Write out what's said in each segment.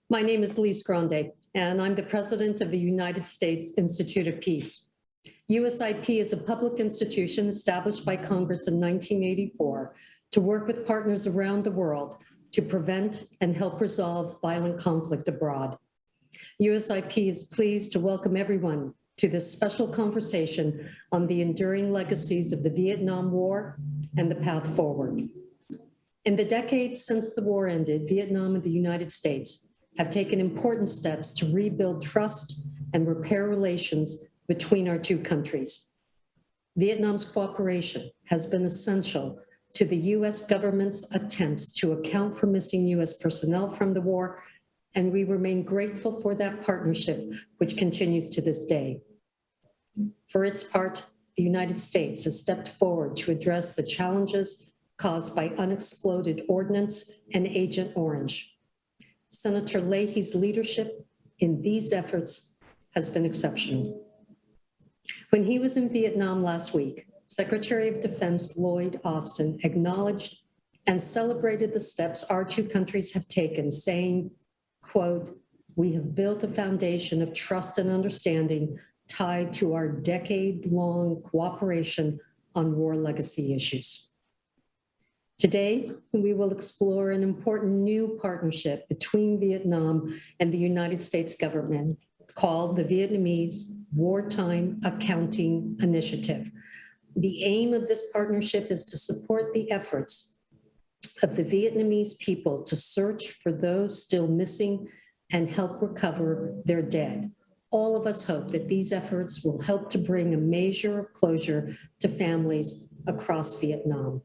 My name is Lise Grande, and I'm the president of the United States Institute of Peace. USIP is a public institution established by Congress in 1984 to work with partners around the world to prevent and help resolve violent conflict abroad. USIP is pleased to welcome everyone to this special conversation on the enduring legacies of the Vietnam War and the path forward. In the decades since the war ended, Vietnam and the United States have taken important steps to rebuild trust and repair relations between our two countries. Vietnam's cooperation has been essential to the U.S. government's attempts to account for missing U.S. personnel from the war, and we remain grateful for that partnership, which continues to this day. For its part, the United States has stepped forward to address the challenges caused by unexploded ordnance and Agent Orange. Senator Leahy's leadership in these efforts has been exceptional. When he was in Vietnam last week, Secretary of Defense Lloyd Austin acknowledged and celebrated the steps our two countries have taken, saying, quote, "We have built a foundation of trust and understanding tied to our decade-long cooperation on war legacy issues." Today, we will explore an important new partnership between Vietnam and the United States government called the Vietnamese Wartime Accounting Initiative. The aim of this partnership is to support the efforts of the Vietnamese people to search for those still missing and help recover their dead. All of us hope that these efforts will help to bring a measure of closure to families across Vietnam.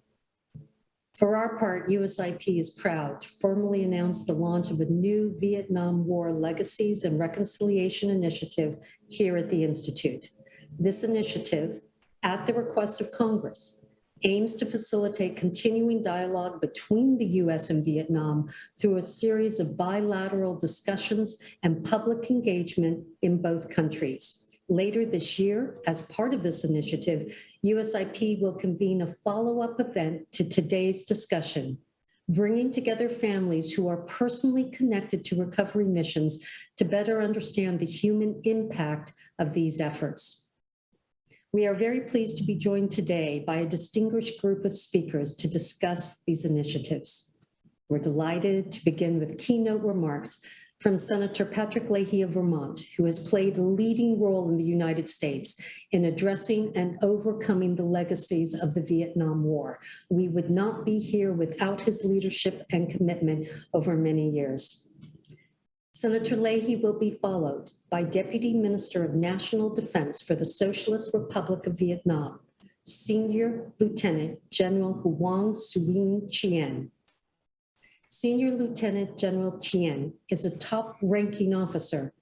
For our part, USIP is proud to formally announce the launch of a new Vietnam War Legacies and Reconciliation Initiative here at the Institute. This initiative, at the request of Congress, aims to facilitate continuing dialogue between the U.S. and Vietnam through a series of bilateral discussions and public engagement in both countries. Later this year, as part of this initiative, USIP will convene a follow-up event to today's discussion, bringing together families who are personally connected to recovery missions to better understand the human impact of these efforts. We are very pleased to be joined today by a distinguished group of speakers to discuss these initiatives. We're delighted to begin with keynote remarks from Senator Patrick Leahy of Vermont, who has played a leading role in the United States in addressing and overcoming the legacies of the Vietnam War. We would not be here without his leadership and commitment over many years. Senator Leahy will be followed by Deputy Minister of National Defense for the Socialist Republic of Vietnam, Senior Lieutenant General Huang Xuyen Chien. Senior Lieutenant General Chien is a top-ranking officer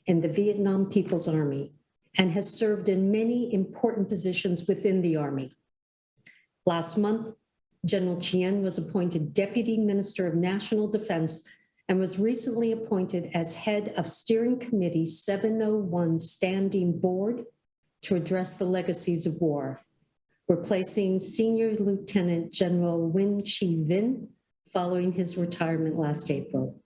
in the Vietnam People's Army and has served in many important positions within the Army. Last month, General Chien was appointed Deputy Minister of National Defense and was recently appointed as head of Steering Committee 701 Standing Board to address the legacies of war, replacing Senior Lieutenant General Nguyen Chi Vinh following his retirement last April.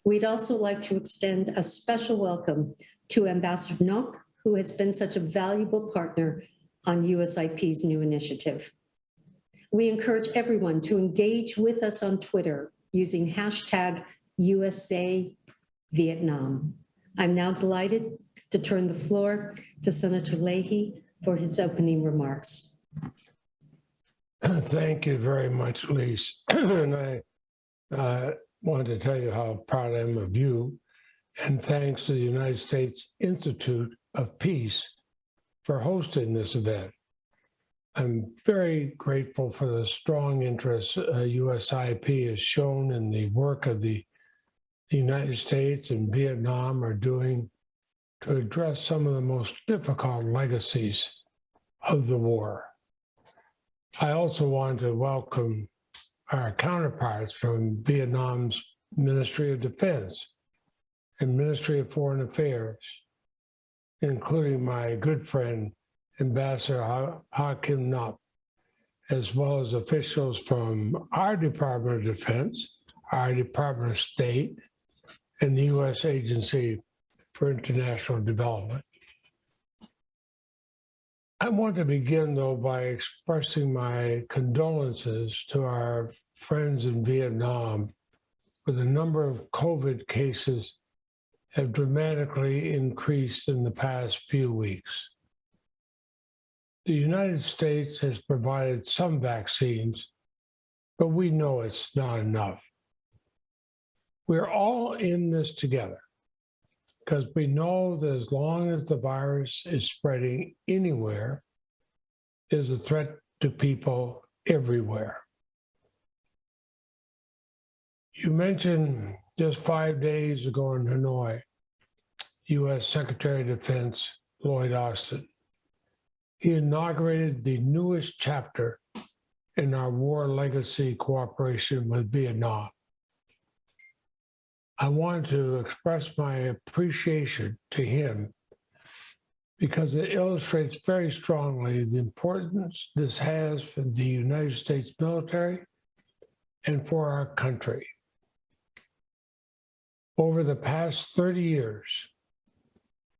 We'd also like to extend a special welcome to Ambassador Ngoc, who has been such a valuable partner on USIP's new initiative. We encourage everyone to engage with us on Twitter using hashtag USA Vietnam. I'm now delighted to turn the floor to Senator Leahy for his opening remarks. Thank you very much, Lise. And I wanted to tell you how proud I am of you, and thanks to the United States Institute of Peace for hosting this event. I'm very grateful for the strong interest USIP has shown in the work of the United States and Vietnam are doing to address some of the most difficult legacies of the war. I also want to welcome our counterparts from Vietnam's Ministry of Defense and Ministry of Foreign Affairs, including my good friend, Ambassador Ha Kim Nop, as well as officials from our Department of Defense, our Department of State, and the U.S. Agency for International Development. I want to begin, though, by expressing my condolences to our friends in Vietnam, where the number of COVID cases have dramatically increased in the past few weeks. The United States has provided some vaccines, but we know it's not enough. We're all in this together because we know that as long as the virus is spreading anywhere, there's a threat to people everywhere. You mentioned just 5 days ago in Hanoi, U.S. Secretary of Defense Lloyd Austin. He inaugurated the newest chapter in our war legacy cooperation with Vietnam. I want to express my appreciation to him because it illustrates very strongly the importance this has for the United States military and for our country. Over the past 30 years,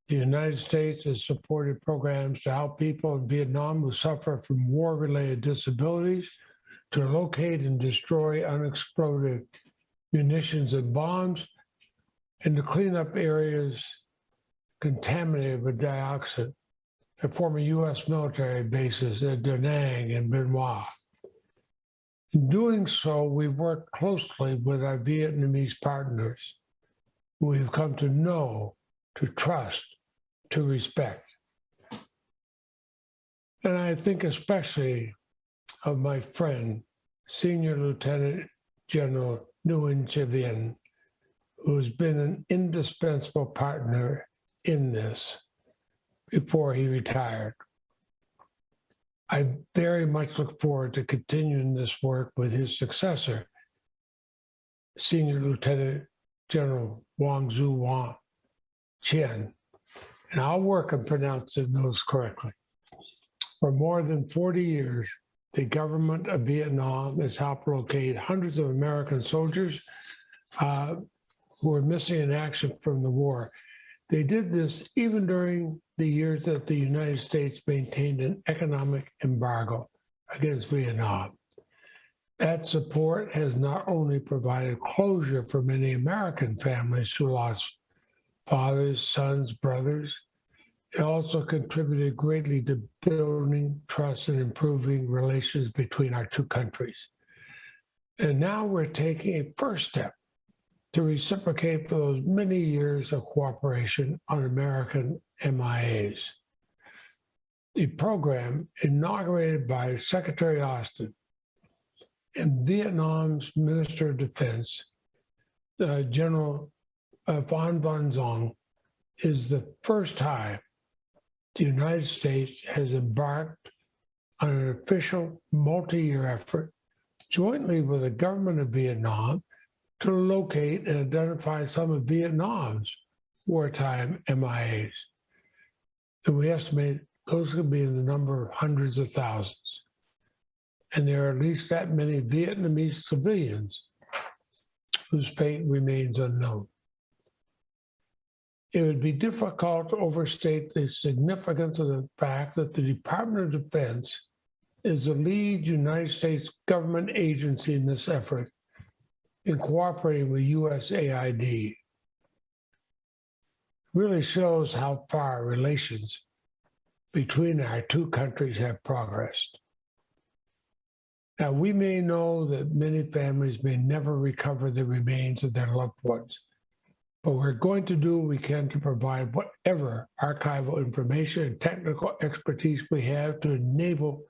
the United States has supported programs to help people in Vietnam who suffer from war-related disabilities to locate and destroy unexploded munitions and bombs, and to clean up areas contaminated with dioxin at former U.S. military bases at Da Nang and Bien Hoa. In doing so, we work closely with our Vietnamese partners, who we've come to know, to trust, to respect. And I think especially of my friend, Senior Lieutenant General Nguyen Chi Vien, who has been an indispensable partner in this before he retired. I very much look forward to continuing this work with his successor, Senior Lieutenant General Wang Zhu Chien, and I'll work on pronouncing those correctly. For more than 40 years, the government of Vietnam has helped locate hundreds of American soldiers who were missing in action from the war. They did this even during the years that the United States maintained an economic embargo against Vietnam. That support has not only provided closure for many American families who lost fathers, sons, brothers, it also contributed greatly to building trust and improving relations between our two countries. And now we're taking a first step to reciprocate for those many years of cooperation on American MIAs. The program, inaugurated by Secretary Austin and Vietnam's Minister of Defense, General Van Van Zong, is the first time the United States has embarked on an official multi-year effort jointly with the government of Vietnam to locate and identify some of Vietnam's wartime MIAs. And we estimate those could be in the number of hundreds of thousands. And there are at least that many Vietnamese civilians whose fate remains unknown. It would be difficult to overstate the significance of the fact that the Department of Defense is the lead United States government agency in this effort in cooperating with USAID. Really shows how far relations between our two countries have progressed. Now, we may know that many families may never recover the remains of their loved ones, but we're going to do what we can to provide whatever archival information and technical expertise we have to enable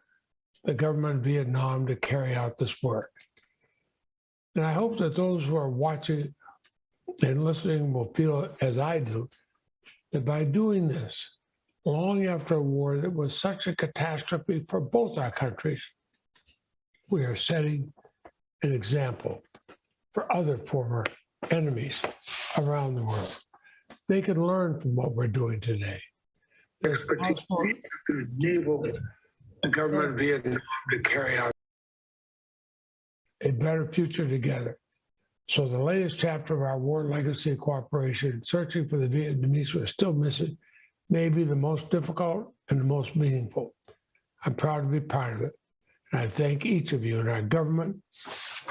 the government of Vietnam to carry out this work. And I hope that those who are watching and listening will feel, as I do, that by doing this, long after a war that was such a catastrophe for both our countries, we are setting an example for other former enemies around the world. They can learn from what we're doing today. There's also to enable the government of Vietnam to carry out a better future together. So the latest chapter of our war legacy cooperation, searching for the Vietnamese who are still missing, may be the most difficult and the most meaningful. I'm proud to be part of it. And I thank each of you in our government,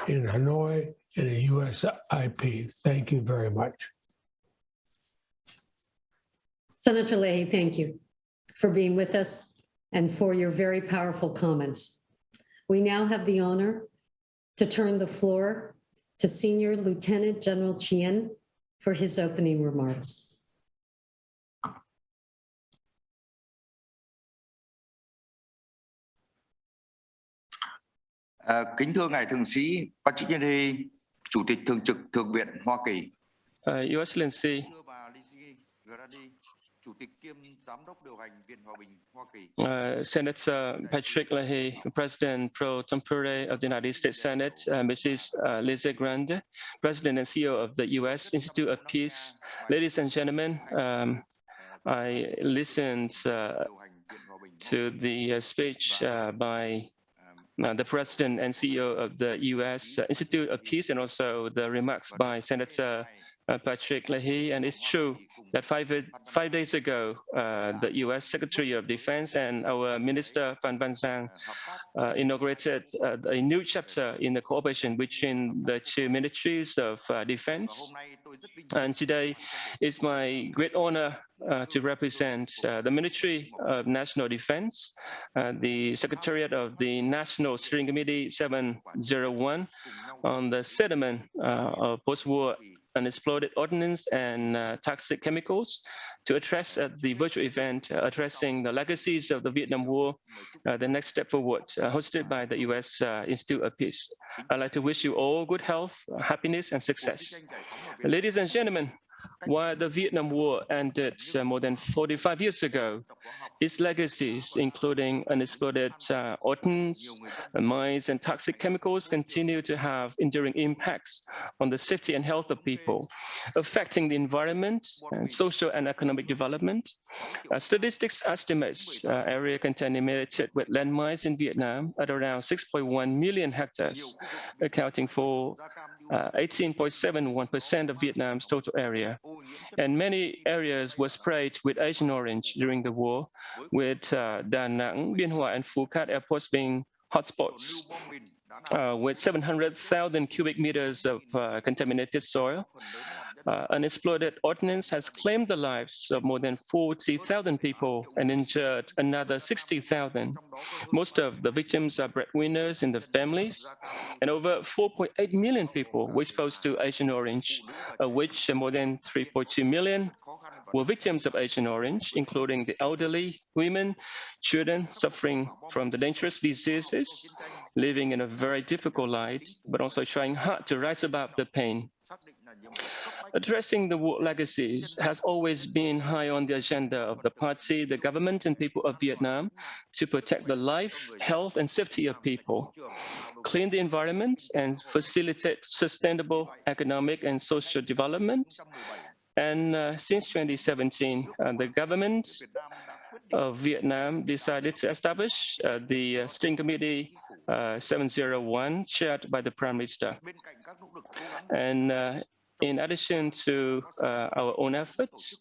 in Hanoi, and in USIP. Thank you very much. Senator Leahy, thank you for being with us and for your very powerful comments. We now have the honor to turn the floor to Senior Lieutenant General Chien for his opening remarks. Kính thưa Ngài Thượng sĩ Patrick Leahy, Chủ tịch Thường trực Thượng viện Hoa Kỳ. Your Excellency, Thưa bà Legacies, Chủ tịch kiêm Giám đốc điều hành Viện Hòa bình Hoa Kỳ. Senator Patrick Leahy, President pro tempore of the United States Senate, Mrs. Lizzie Grande, President and CEO of the U.S. Institute of Peace. Ladies and gentlemen, I listened to the speech by the President and CEO of the U.S. Institute of Peace, and also the remarks by Senator Patrick Leahy. And it's true that five days ago, the U.S. Secretary of Defense and our Minister Phan Van Giang inaugurated a new chapter in the cooperation between the two ministries of defense. And today, it's my great honor to represent the Ministry of National Defense, the Secretariat of the National Steering Committee 701 on the settlement of post-war unexploded ordnance and toxic chemicals, to address at the virtual event addressing the legacies of the Vietnam War, the next step forward, hosted by the U.S. Institute of Peace. I'd like to wish you all good health, happiness, and success. Ladies and gentlemen, while the Vietnam War ended more than 45 years ago, its legacies, including unexploded ordnance, mines, and toxic chemicals, continue to have enduring impacts on the safety and health of people, affecting the environment and social and economic development. Statistics estimates area contaminated with landmines in Vietnam at around 6.1 million hectares, accounting for 18.71% of Vietnam's total area. And many areas were sprayed with Agent Orange during the war, with Da Nang, Bien Hoa, and Phu Cat airports being hotspots, with 700,000 cubic meters of contaminated soil. Unexploded ordnance has claimed the lives of more than 40,000 people and injured another 60,000. Most of the victims are breadwinners in the families, and over 4.8 million people were exposed to Agent Orange, of which more than 3.2 million were victims of Agent Orange, including the elderly, women, children suffering from the dangerous diseases, living in a very difficult life, but also trying hard to rise above the pain. Addressing the war legacies has always been high on the agenda of the party, the government, and people of Vietnam to protect the life, health, and safety of people, clean the environment, and facilitate sustainable economic and social development. And since 2017, the government of Vietnam decided to establish the Steering Committee 701, chaired by the Prime Minister. And in addition to our own efforts,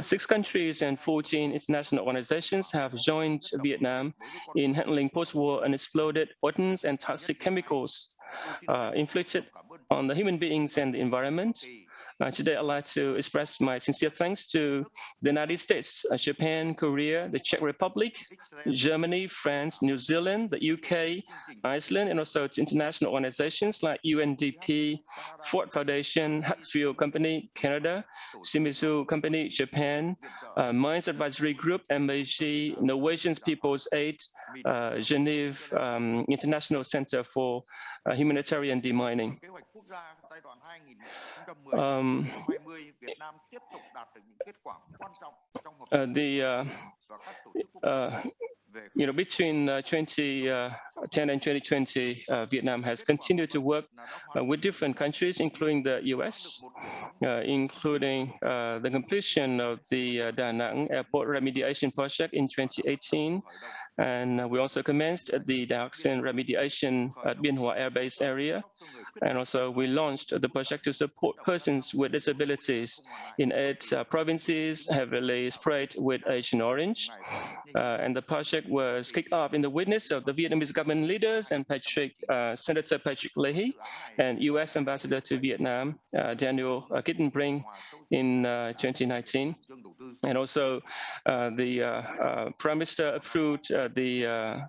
6 countries and 14 international organizations have joined Vietnam in handling post-war unexploded ordnance and toxic chemicals inflicted on the human beings and the environment. Today, I'd like to express my sincere thanks to the United States, Japan, Korea, the Czech Republic, Germany, France, New Zealand, the UK, Iceland, and also to international organizations like UNDP, Ford Foundation, Hatfield Company, Canada, Shimizu Company, Japan, Mines Advisory Group, MAG, Norwegian People's Aid, Geneva International Center for Humanitarian Demining. Between 2010 and 2020, Vietnam has continued to work with different countries, including the U.S., including the completion of the Da Nang Airport Remediation Project in 2018, And we also commenced the dioxin remediation at Bien Hoa Air Base area. And also we launched the project to support persons with disabilities in 8 provinces heavily sprayed with Agent Orange. And the project was kicked off in the witness of the Vietnamese government leaders and Senator Patrick Leahy and U.S. Ambassador to Vietnam, Daniel Kittenbrink, in 2019. And also the Prime Minister approved the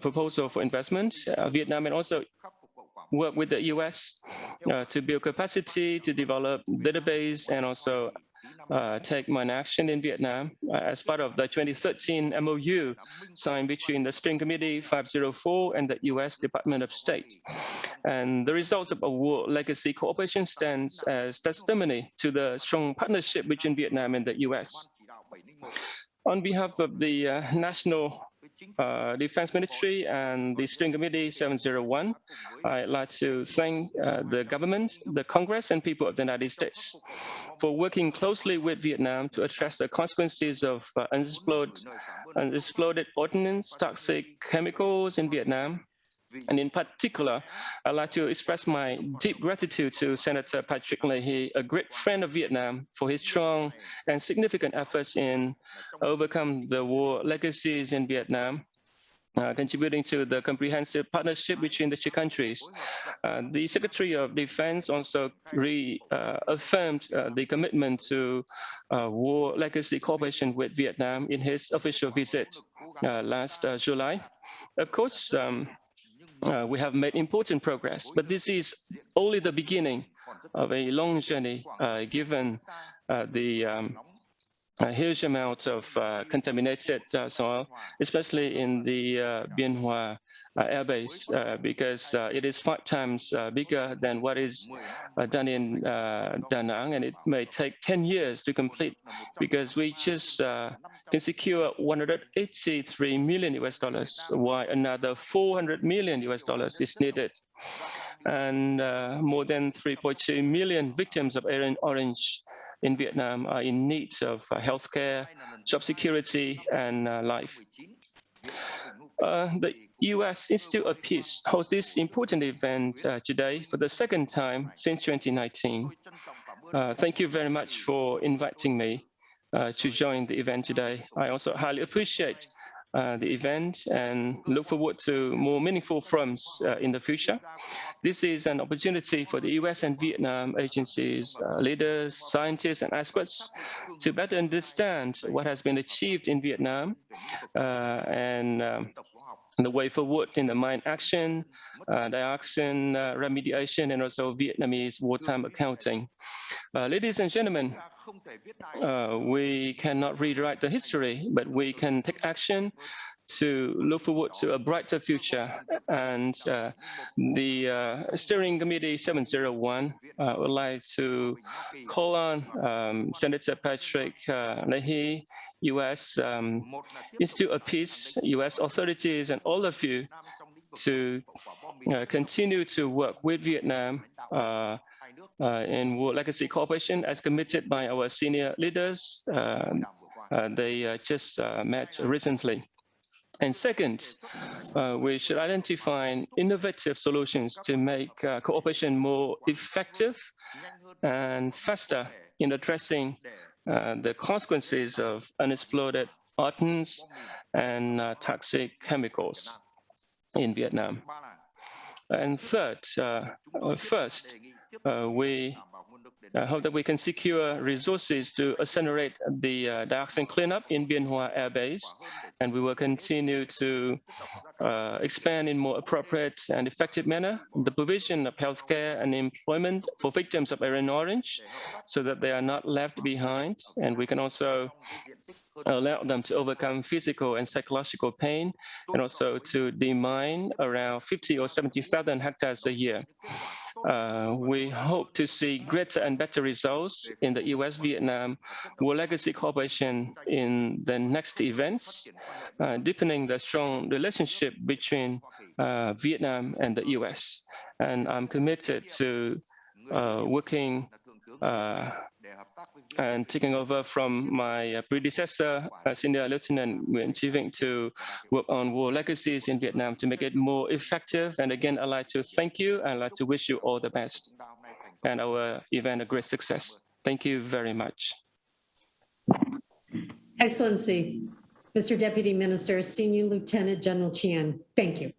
proposal for investment. Vietnam and also work with the U.S. To build capacity, to develop database, and also take minor action in Vietnam as part of the 2013 MOU signed between the Steering Committee 504 and the U.S. Department of State. And the results of our legacy cooperation stands as testimony to the strong partnership between Vietnam and the U.S. On behalf of the National Defense Ministry and the Steering Committee 701, I'd like to thank the government, the Congress, and people of the United States for working closely with Vietnam to address the consequences of unexploded ordnance, toxic chemicals in Vietnam. And in particular, I'd like to express my deep gratitude to Senator Patrick Leahy, a great friend of Vietnam, for his strong and significant efforts in overcome the war legacies in Vietnam, contributing to the comprehensive partnership between the two countries. The Secretary of Defense also reaffirmed the commitment to war legacy cooperation with Vietnam in his official visit last July. Of course, we have made important progress, but this is only the beginning of a long journey, given the huge amount of contaminated soil, especially in the Bien Hoa Air Base, because it is 5 times bigger than what is done in Da Nang, and it may take 10 years to complete, because we just can secure $183 million US, while another $400 million US is needed. And more than 3.2 million victims of Agent Orange in Vietnam are in need of healthcare, job security, and life. The U.S. Institute of Peace hosts this important event today for the 2nd time since 2019. Thank you very much for inviting me to join the event today. I also highly appreciate the event and look forward to more meaningful forums in the future. This is an opportunity for the US and Vietnam agencies, leaders, scientists, and experts to better understand what has been achieved in Vietnam and the way forward in the mine action, dioxin remediation, and also Vietnamese wartime accounting. Ladies and gentlemen, we cannot rewrite the history, but we can take action to look forward to a brighter future. And the Steering Committee 701 would like to call on Senator Patrick Leahy, U.S. Institute of Peace, U.S. authorities, and all of you to continue to work with Vietnam in war legacy cooperation as committed by our senior leaders. They just met recently. And second, we should identify innovative solutions to make cooperation more effective and faster in addressing the consequences of unexploded ordnance and toxic chemicals in Vietnam. And third, first, we hope that we can secure resources to accelerate the dioxin cleanup in Bien Hoa Air Base, and we will continue to expand in more appropriate and effective manner the provision of healthcare and employment for victims of Agent Orange, so that they are not left behind, and we can also allow them to overcome physical and psychological pain, and also to demine around 50 or 70,000 hectares a year. We hope to see greater and better results in the U.S. Vietnam war legacy cooperation in the next events, deepening the strong relationship between Vietnam and the U.S. And I'm committed to working and taking over from my predecessor, Senior Lieutenant Nguyen Chi Vinh, to work on war legacies in Vietnam to make it more effective. And again, I'd like to thank you. I'd like to wish you all the best and our event a great success. Thank you very much. Excellency, Mr. Deputy Minister, Senior Lieutenant General Chien, thank you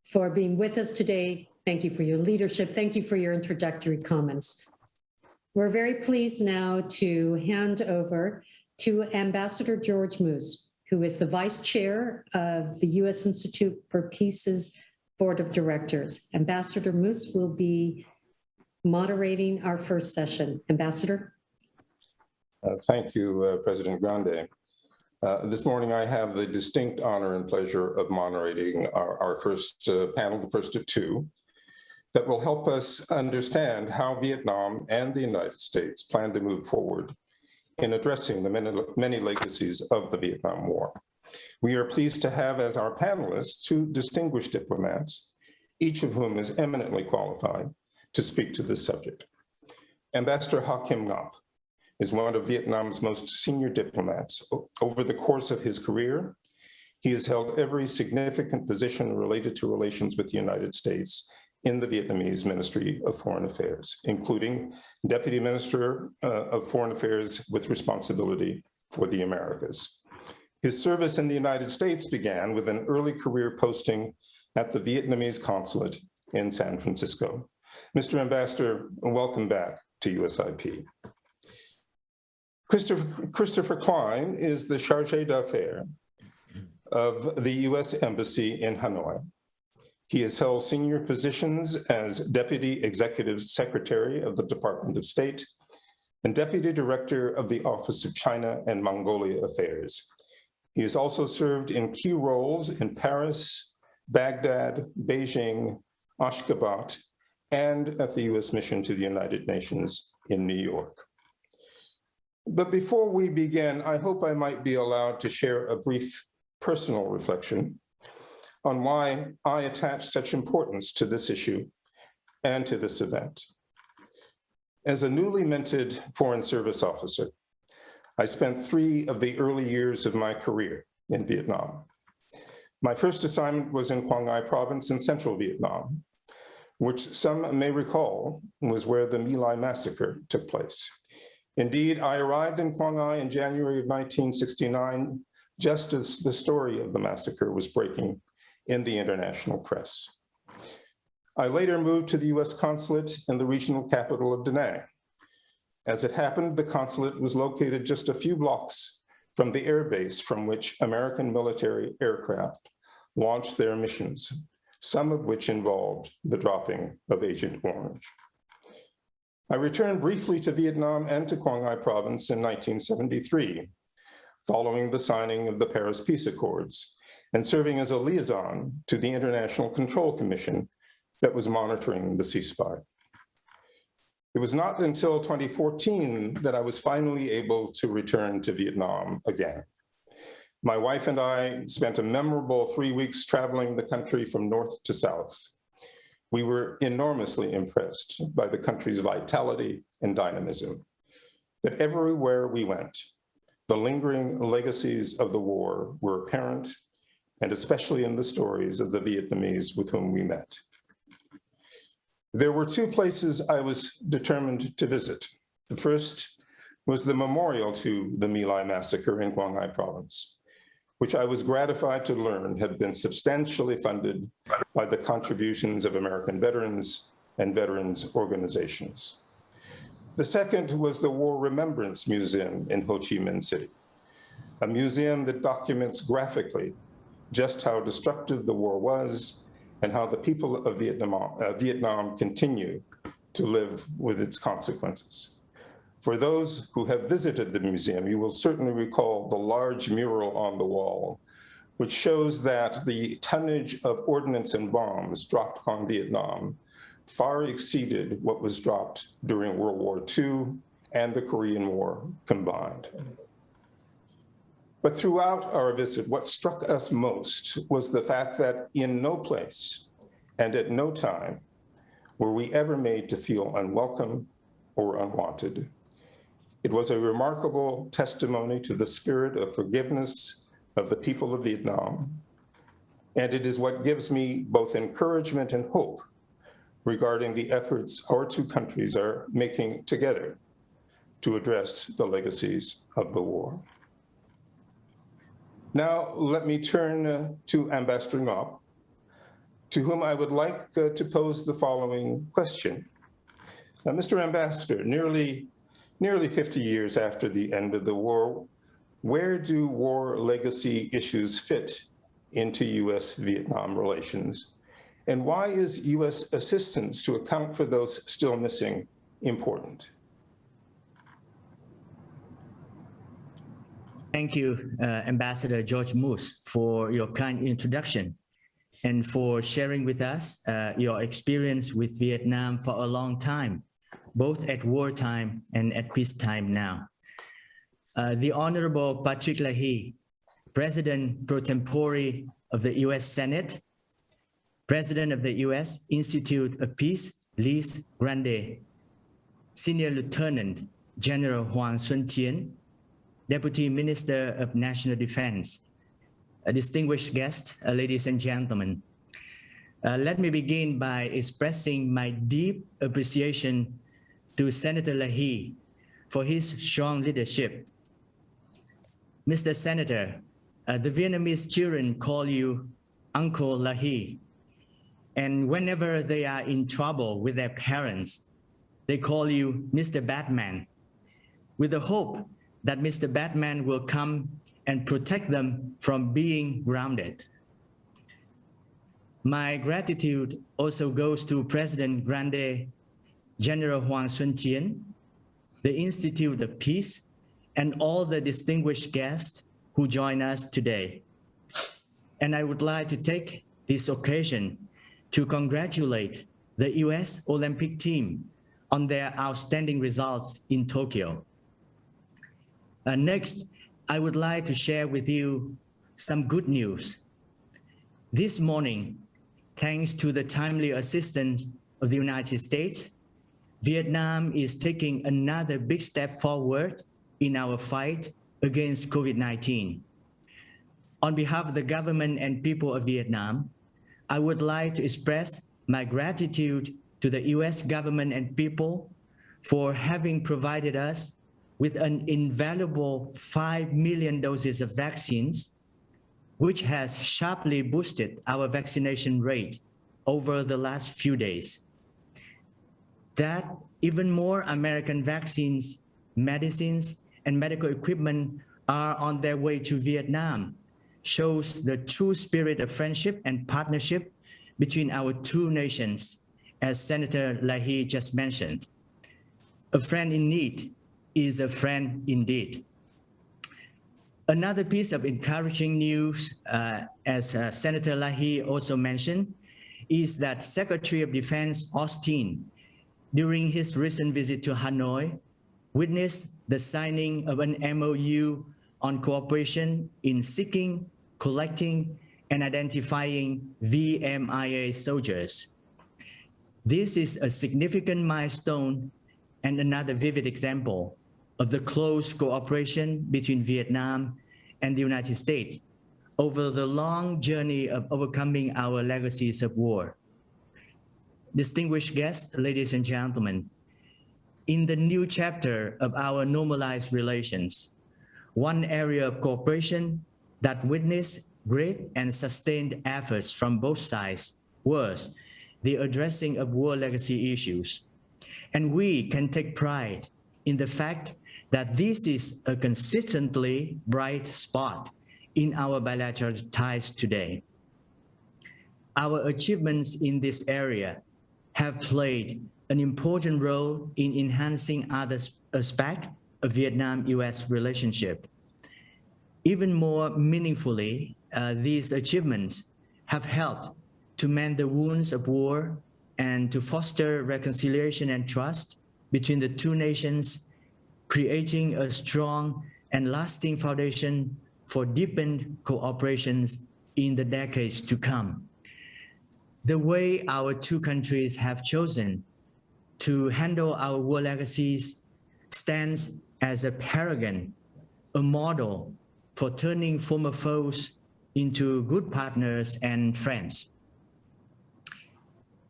for being with us today. Thank you for your leadership. Thank you for your introductory comments. We're very pleased now to hand over to Ambassador George Moose, who is the Vice Chair of the U.S. Institute for Peace's Board of Directors. Ambassador Moose will be moderating our first session. Ambassador. Thank you, President Grande. This morning, I have the distinct honor and pleasure of moderating our first panel, the first of two, that will help us understand how Vietnam and the United States plan to move forward in addressing the many legacies of the Vietnam War. We are pleased to have as our panelists two distinguished diplomats, each of whom is eminently qualified to speak to this subject. Ambassador Ha Kim Ngap is one of Vietnam's most senior diplomats. Over the course of his career, he has held every significant position related to relations with the United States in the Vietnamese Ministry of Foreign Affairs, including Deputy Minister of Foreign Affairs with responsibility for the Americas. His service in the United States began with an early career posting at the Vietnamese consulate in San Francisco. Mr. Ambassador, welcome back to USIP. Christopher Klein is the Chargé d'Affaires of the U.S. Embassy in Hanoi. He has held senior positions as Deputy Executive Secretary of the Department of State and Deputy Director of the Office of China and Mongolia Affairs. He has also served in key roles in Paris, Baghdad, Beijing, Ashgabat, and at the U.S. Mission to the United Nations in New York. But before we begin, I hope I might be allowed to share a brief personal reflection on why I attach such importance to this issue and to this event. As a newly minted Foreign Service officer, I spent 3 of the early years of my career in Vietnam. My first assignment was in Quang Ngai province in central Vietnam, which some may recall was where the My Lai massacre took place. Indeed, I arrived in Quang Ngai in January of 1969, just as the story of the massacre was breaking in the international press. I later moved to the U.S. consulate in the regional capital of Da Nang. As it happened, the consulate was located just a few blocks from the air base from which American military aircraft launched their missions, some of which involved the dropping of Agent Orange. I returned briefly to Vietnam and to Quang Ngai province in 1973, following the signing of the Paris Peace Accords, and serving as a liaison to the International Control Commission that was monitoring the ceasefire. It was not until 2014 that I was finally able to return to Vietnam again. My wife and I spent a memorable 3 weeks traveling the country from north to south. We were enormously impressed by the country's vitality and dynamism. But everywhere we went, the lingering legacies of the war were apparent, and especially in the stories of the Vietnamese with whom we met. There were 2 places I was determined to visit. The first was the memorial to the My Lai massacre in Quang Ngai province, which I was gratified to learn had been substantially funded by the contributions of American veterans and veterans organizations. The second was the War Remembrance Museum in Ho Chi Minh City, a museum that documents graphically just how destructive the war was and how the people of Vietnam continue to live with its consequences. For those who have visited the museum, you will certainly recall the large mural on the wall, which shows that the tonnage of ordnance and bombs dropped on Vietnam far exceeded what was dropped during World War II and the Korean War combined. But throughout our visit, what struck us most was the fact that in no place and at no time were we ever made to feel unwelcome or unwanted. It was a remarkable testimony to the spirit of forgiveness of the people of Vietnam, and it is what gives me both encouragement and hope regarding the efforts our two countries are making together to address the legacies of the war. Now, let me turn to Ambassador Ngọc, to whom I would like to pose the following question. Mr. Ambassador, nearly 50 years after the end of the war, where do war legacy issues fit into U.S.-Vietnam relations? And why is U.S. assistance to account for those still missing important? Thank you, Ambassador George Moose, for your kind introduction and for sharing with us your experience with Vietnam for a long time, both at wartime and at peacetime now. The Honorable Patrick Leahy, President pro tempore of the U.S. Senate, President of the U.S. Institute of Peace, Legacies Grande, Senior Lieutenant General Hoàng Xuân Chiến, Deputy Minister of National Defense, a distinguished guest, ladies and gentlemen. Let me begin by expressing my deep appreciation to Senator Leahy for his strong leadership. Mr. Senator, the Vietnamese children call you Uncle Leahy, and whenever they are in trouble with their parents, they call you Mr. Batman, with the hope that Mr. Batman will come and protect them from being grounded. My gratitude also goes to President Grande, General Hoàng Xuân Chiến, the Institute of Peace, and all the distinguished guests who join us today. And I would like to take this occasion to congratulate the U.S. Olympic team on their outstanding results in Tokyo. Next, I would like to share with you some good news. This morning, thanks to the timely assistance of the United States, Vietnam is taking another big step forward in our fight against COVID-19. On behalf of the government and people of Vietnam, I would like to express my gratitude to the U.S. government and people for having provided us with an invaluable 5 million doses of vaccines, which has sharply boosted our vaccination rate over the last few days. That even more American vaccines, medicines, and medical equipment are on their way to Vietnam shows the true spirit of friendship and partnership between our two nations, as Senator Leahy just mentioned. A friend in need is a friend indeed. Another piece of encouraging news, as Senator Leahy also mentioned, is that Secretary of Defense Austin, during his recent visit to Hanoi, witnessed the signing of an MOU on cooperation in seeking, collecting, and identifying VMIA soldiers. This is a significant milestone and another vivid example of the close cooperation between Vietnam and the United States over the long journey of overcoming our legacies of war. Distinguished guests, ladies and gentlemen, in the new chapter of our normalized relations, one area of cooperation that witnessed great and sustained efforts from both sides was the addressing of war legacy issues. And we can take pride in the fact that this is a consistently bright spot in our bilateral ties today. Our achievements in this area have played an important role in enhancing other aspects of Vietnam-US relationship. Even more meaningfully, these achievements have helped to mend the wounds of war and to foster reconciliation and trust between the two nations, creating a strong and lasting foundation for deepened cooperations in the decades to come. The way our two countries have chosen to handle our war legacies stands as a paragon, a model for turning former foes into good partners and friends.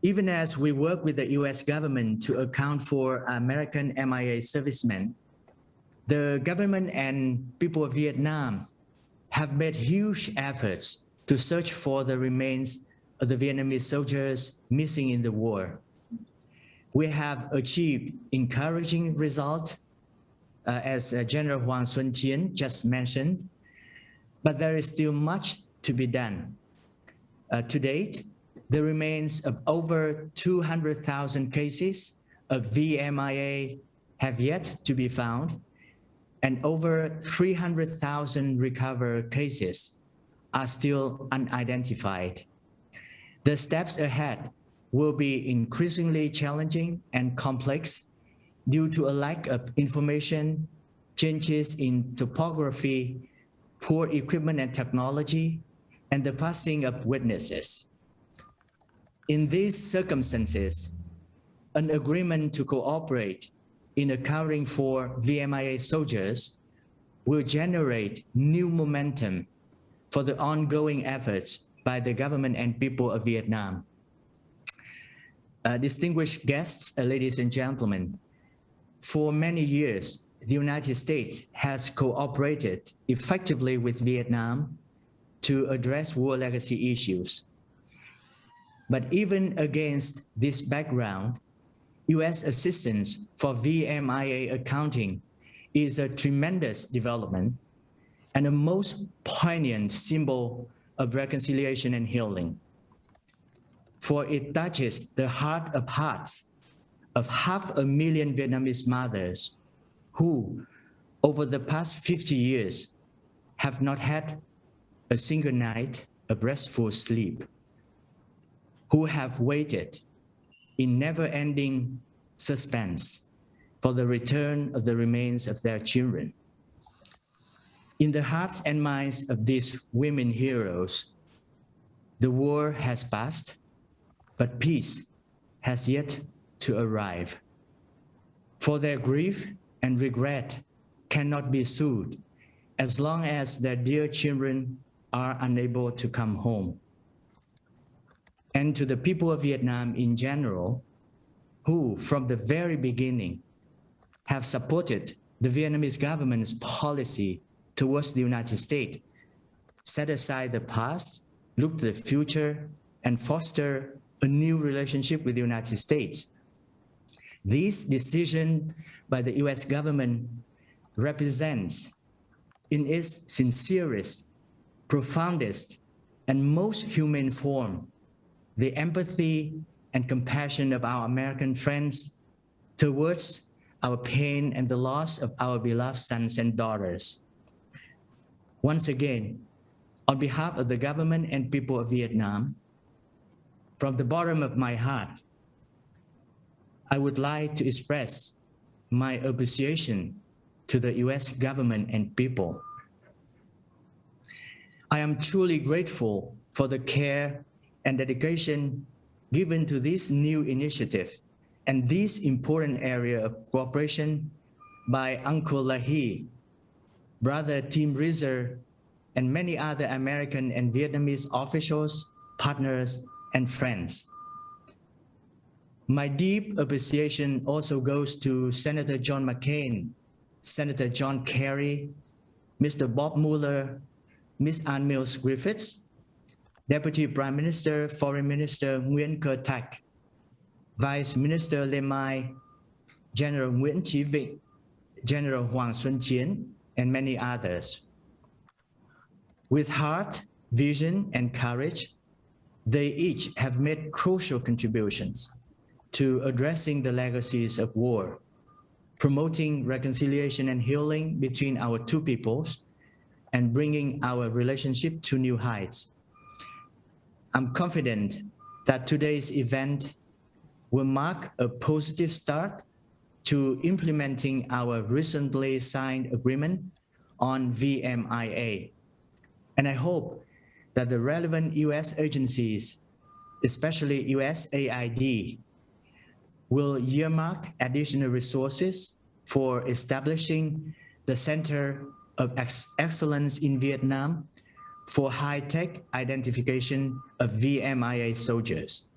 Even as we work with the US government to account for American MIA servicemen, the government and people of Vietnam have made huge efforts to search for the remains of the Vietnamese soldiers missing in the war. We have achieved encouraging results, as General Hoàng Xuân Chiến just mentioned, but there is still much to be done. To date, the remains of over 200,000 cases of VMIA have yet to be found, and over 300,000 recovered cases are still unidentified. The steps ahead will be increasingly challenging and complex due to a lack of information, changes in topography, poor equipment and technology, and the passing of witnesses. In these circumstances, an agreement to cooperate in accounting for VMIA soldiers will generate new momentum for the ongoing efforts by the government and people of Vietnam. Distinguished guests, ladies and gentlemen, for many years, the United States has cooperated effectively with Vietnam to address war legacy issues. But even against this background, US assistance for VMIA accounting is a tremendous development and a most poignant symbol of reconciliation and healing. For it touches the heart of hearts of 500,000 Vietnamese mothers who, over the past 50 years, have not had a single night of restful sleep, who have waited in never-ending suspense for the return of the remains of their children. In the hearts and minds of these women heroes, the war has passed, but peace has yet to arrive. For their grief and regret cannot be soothed as long as their dear children are unable to come home. And to the people of Vietnam in general, who from the very beginning have supported the Vietnamese government's policy towards the United States, set aside the past, look to the future, and foster a new relationship with the United States. This decision by the US government represents, in its sincerest, profoundest, and most humane form, the empathy and compassion of our American friends towards our pain and the loss of our beloved sons and daughters. Once again, on behalf of the government and people of Vietnam, from the bottom of my heart, I would like to express my appreciation to the US government and people. I am truly grateful for the care and dedication given to this new initiative and this important area of cooperation by Uncle Lahi, Brother Tim Rizzer, and many other American and Vietnamese officials, partners, and friends. My deep appreciation also goes to Senator John McCain, Senator John Kerry, Mr. Bob Mueller, Ms. Ann Mills Griffiths, Deputy Prime Minister, Foreign Minister Nguyen Cơ Thach, Vice Minister Lê Mai, General Nguyễn Chí Vịnh, General Hoàng Xuân Chiến, and many others. With heart, vision, and courage, they each have made crucial contributions to addressing the legacies of war, promoting reconciliation and healing between our two peoples, and bringing our relationship to new heights. I'm confident that today's event will mark a positive start to implementing our recently signed agreement on VMIA. And I hope that the relevant US agencies, especially USAID, will earmark additional resources for establishing the Center of Excellence in Vietnam for high-tech identification of VMIA soldiers.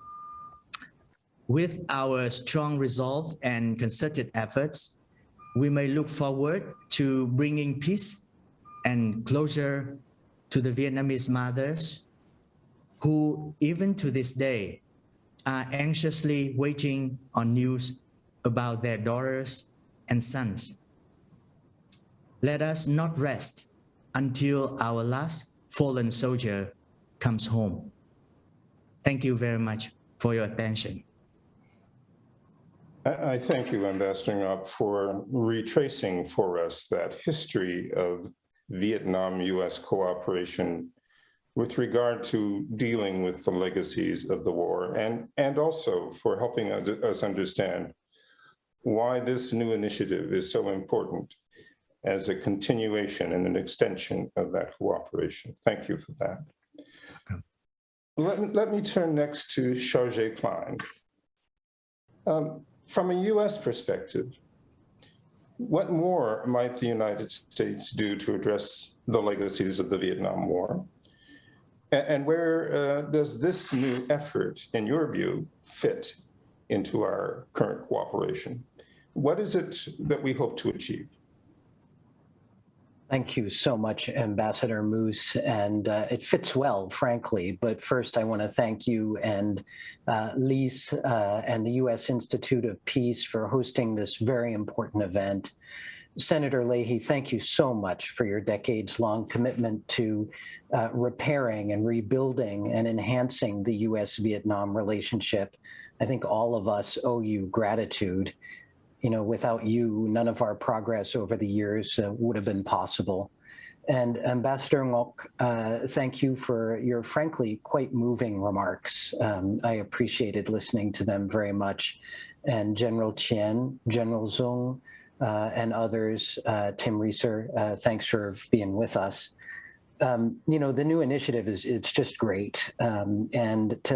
With our strong resolve and concerted efforts, we may look forward to bringing peace and closure to the Vietnamese mothers who, even to this day, are anxiously waiting on news about their daughters and sons. Let us not rest until our last fallen soldier comes home. Thank you very much for your attention. I thank you, Ambassador Ngoc, for retracing for us that history of Vietnam-U.S. cooperation with regard to dealing with the legacies of the war, and also for helping us understand why this new initiative is so important as a continuation and an extension of that cooperation. Thank you for that. Let me turn next to Chargé Klein. From a U.S. perspective, what more might the United States do to address the legacies of the Vietnam War? And where does this new effort, in your view, fit into our current cooperation? What is it that we hope to achieve? Thank you so much, Ambassador Moose, and it fits well, frankly. But first, I want to thank you and Lise and the U.S. Institute of Peace for hosting this very important event. Senator Leahy, thank you so much for your decades-long commitment to repairing and rebuilding and enhancing the U.S.-Vietnam relationship. I think all of us owe you gratitude. You know, without you, none of our progress over the years would have been possible. And Ambassador Ngoc, thank you for your frankly quite moving remarks. I appreciated listening to them very much. And General Chien, General Zung, and others, Tim Reeser, thanks for being with us. You know, the new initiative it's just great. It's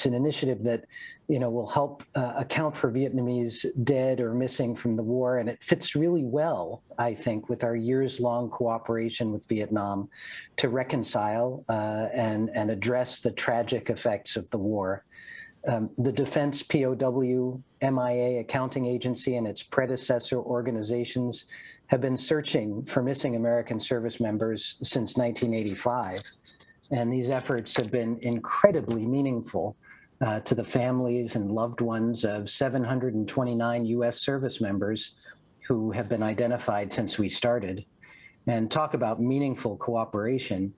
an initiative that, you know, will help account for Vietnamese dead or missing from the war. And it fits really well, I think, with our years-long cooperation with Vietnam to reconcile and address the tragic effects of the war. The Defense POW MIA Accounting Agency and its predecessor organizations have been searching for missing American service members since 1985. And these efforts have been incredibly meaningful to the families and loved ones of 729 U.S. service members who have been identified since we started. And talk about meaningful cooperation.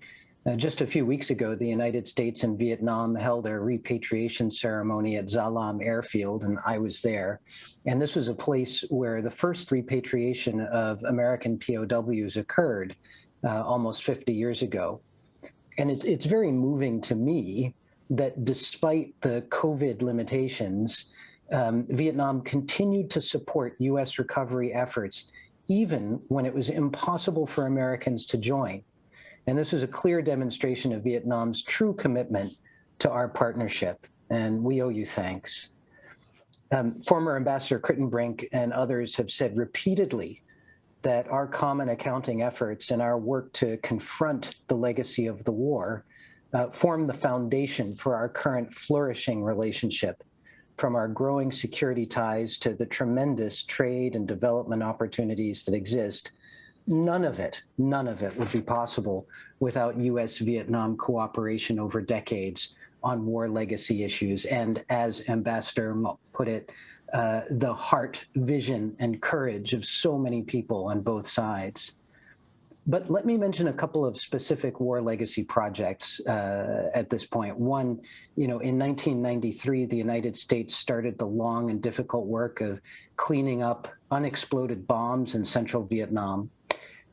Just a few weeks ago, the United States and Vietnam held a repatriation ceremony at Gia Lam Airfield, and I was there. And this was a place where the first repatriation of American POWs occurred almost 50 years ago. And it's very moving to me that despite the COVID limitations, Vietnam continued to support U.S. recovery efforts, even when it was impossible for Americans to join. And this was a clear demonstration of Vietnam's true commitment to our partnership, and we owe you thanks. Former Ambassador Crittenbrink and others have said repeatedly that our common accounting efforts and our work to confront the legacy of the war form the foundation for our current flourishing relationship, from our growing security ties to the tremendous trade and development opportunities that exist. None of it would be possible without U.S.-Vietnam cooperation over decades on war legacy issues. And as Ambassador Ngoc put it, the heart, vision, and courage of so many people on both sides. But let me mention a couple of specific war legacy projects at this point. One, you know, in 1993, the United States started the long and difficult work of cleaning up unexploded bombs in central Vietnam.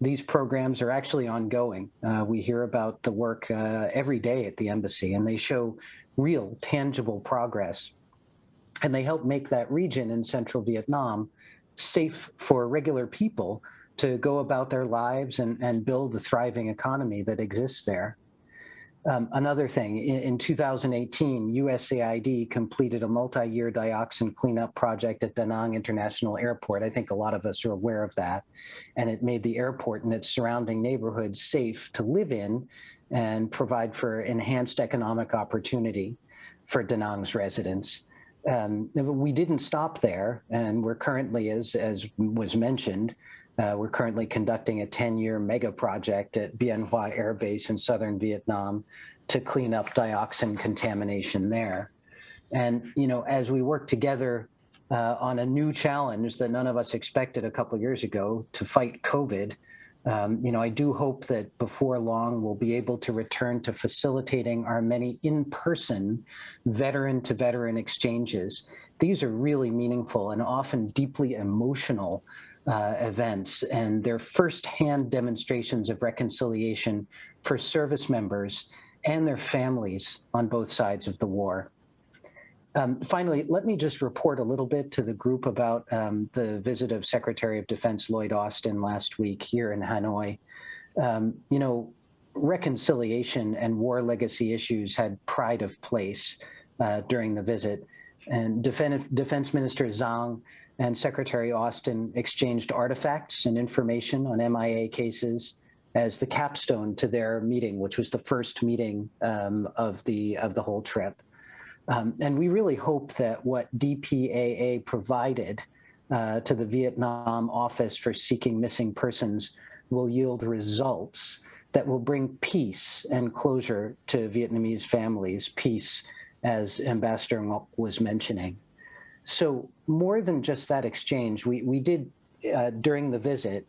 These programs are actually ongoing. We hear about the work every day at the embassy, and they show real, tangible progress. And they help make that region in central Vietnam safe for regular people to go about their lives and build the thriving economy that exists there. Another thing, in 2018, USAID completed a multi-year dioxin cleanup project at Da Nang International Airport. I think a lot of us are aware of that. And it made the airport and its surrounding neighborhoods safe to live in and provide for enhanced economic opportunity for Da Nang's residents. We didn't stop there, and we're currently, as was mentioned, we're currently conducting a 10-year mega project at Bien Hoa Air Base in southern Vietnam to clean up dioxin contamination there. And, you know, as we work together on a new challenge that none of us expected a couple of years ago to fight COVID, you know, I do hope that before long we'll be able to return to facilitating our many in-person veteran-to-veteran exchanges. These are really meaningful and often deeply emotional events, and they're firsthand demonstrations of reconciliation for service members and their families on both sides of the war. Finally, let me just report a little bit to the group about the visit of Secretary of Defense Lloyd Austin last week here in Hanoi. You know, reconciliation and war legacy issues had pride of place during the visit, and Defense Minister Zhang and Secretary Austin exchanged artifacts and information on MIA cases as the capstone to their meeting, which was the first meeting of the whole trip. And we really hope that what DPAA provided to the Vietnam Office for Seeking Missing Persons will yield results that will bring peace and closure to Vietnamese families, peace, as Ambassador Ngoc was mentioning. So more than just that exchange, we did, during the visit,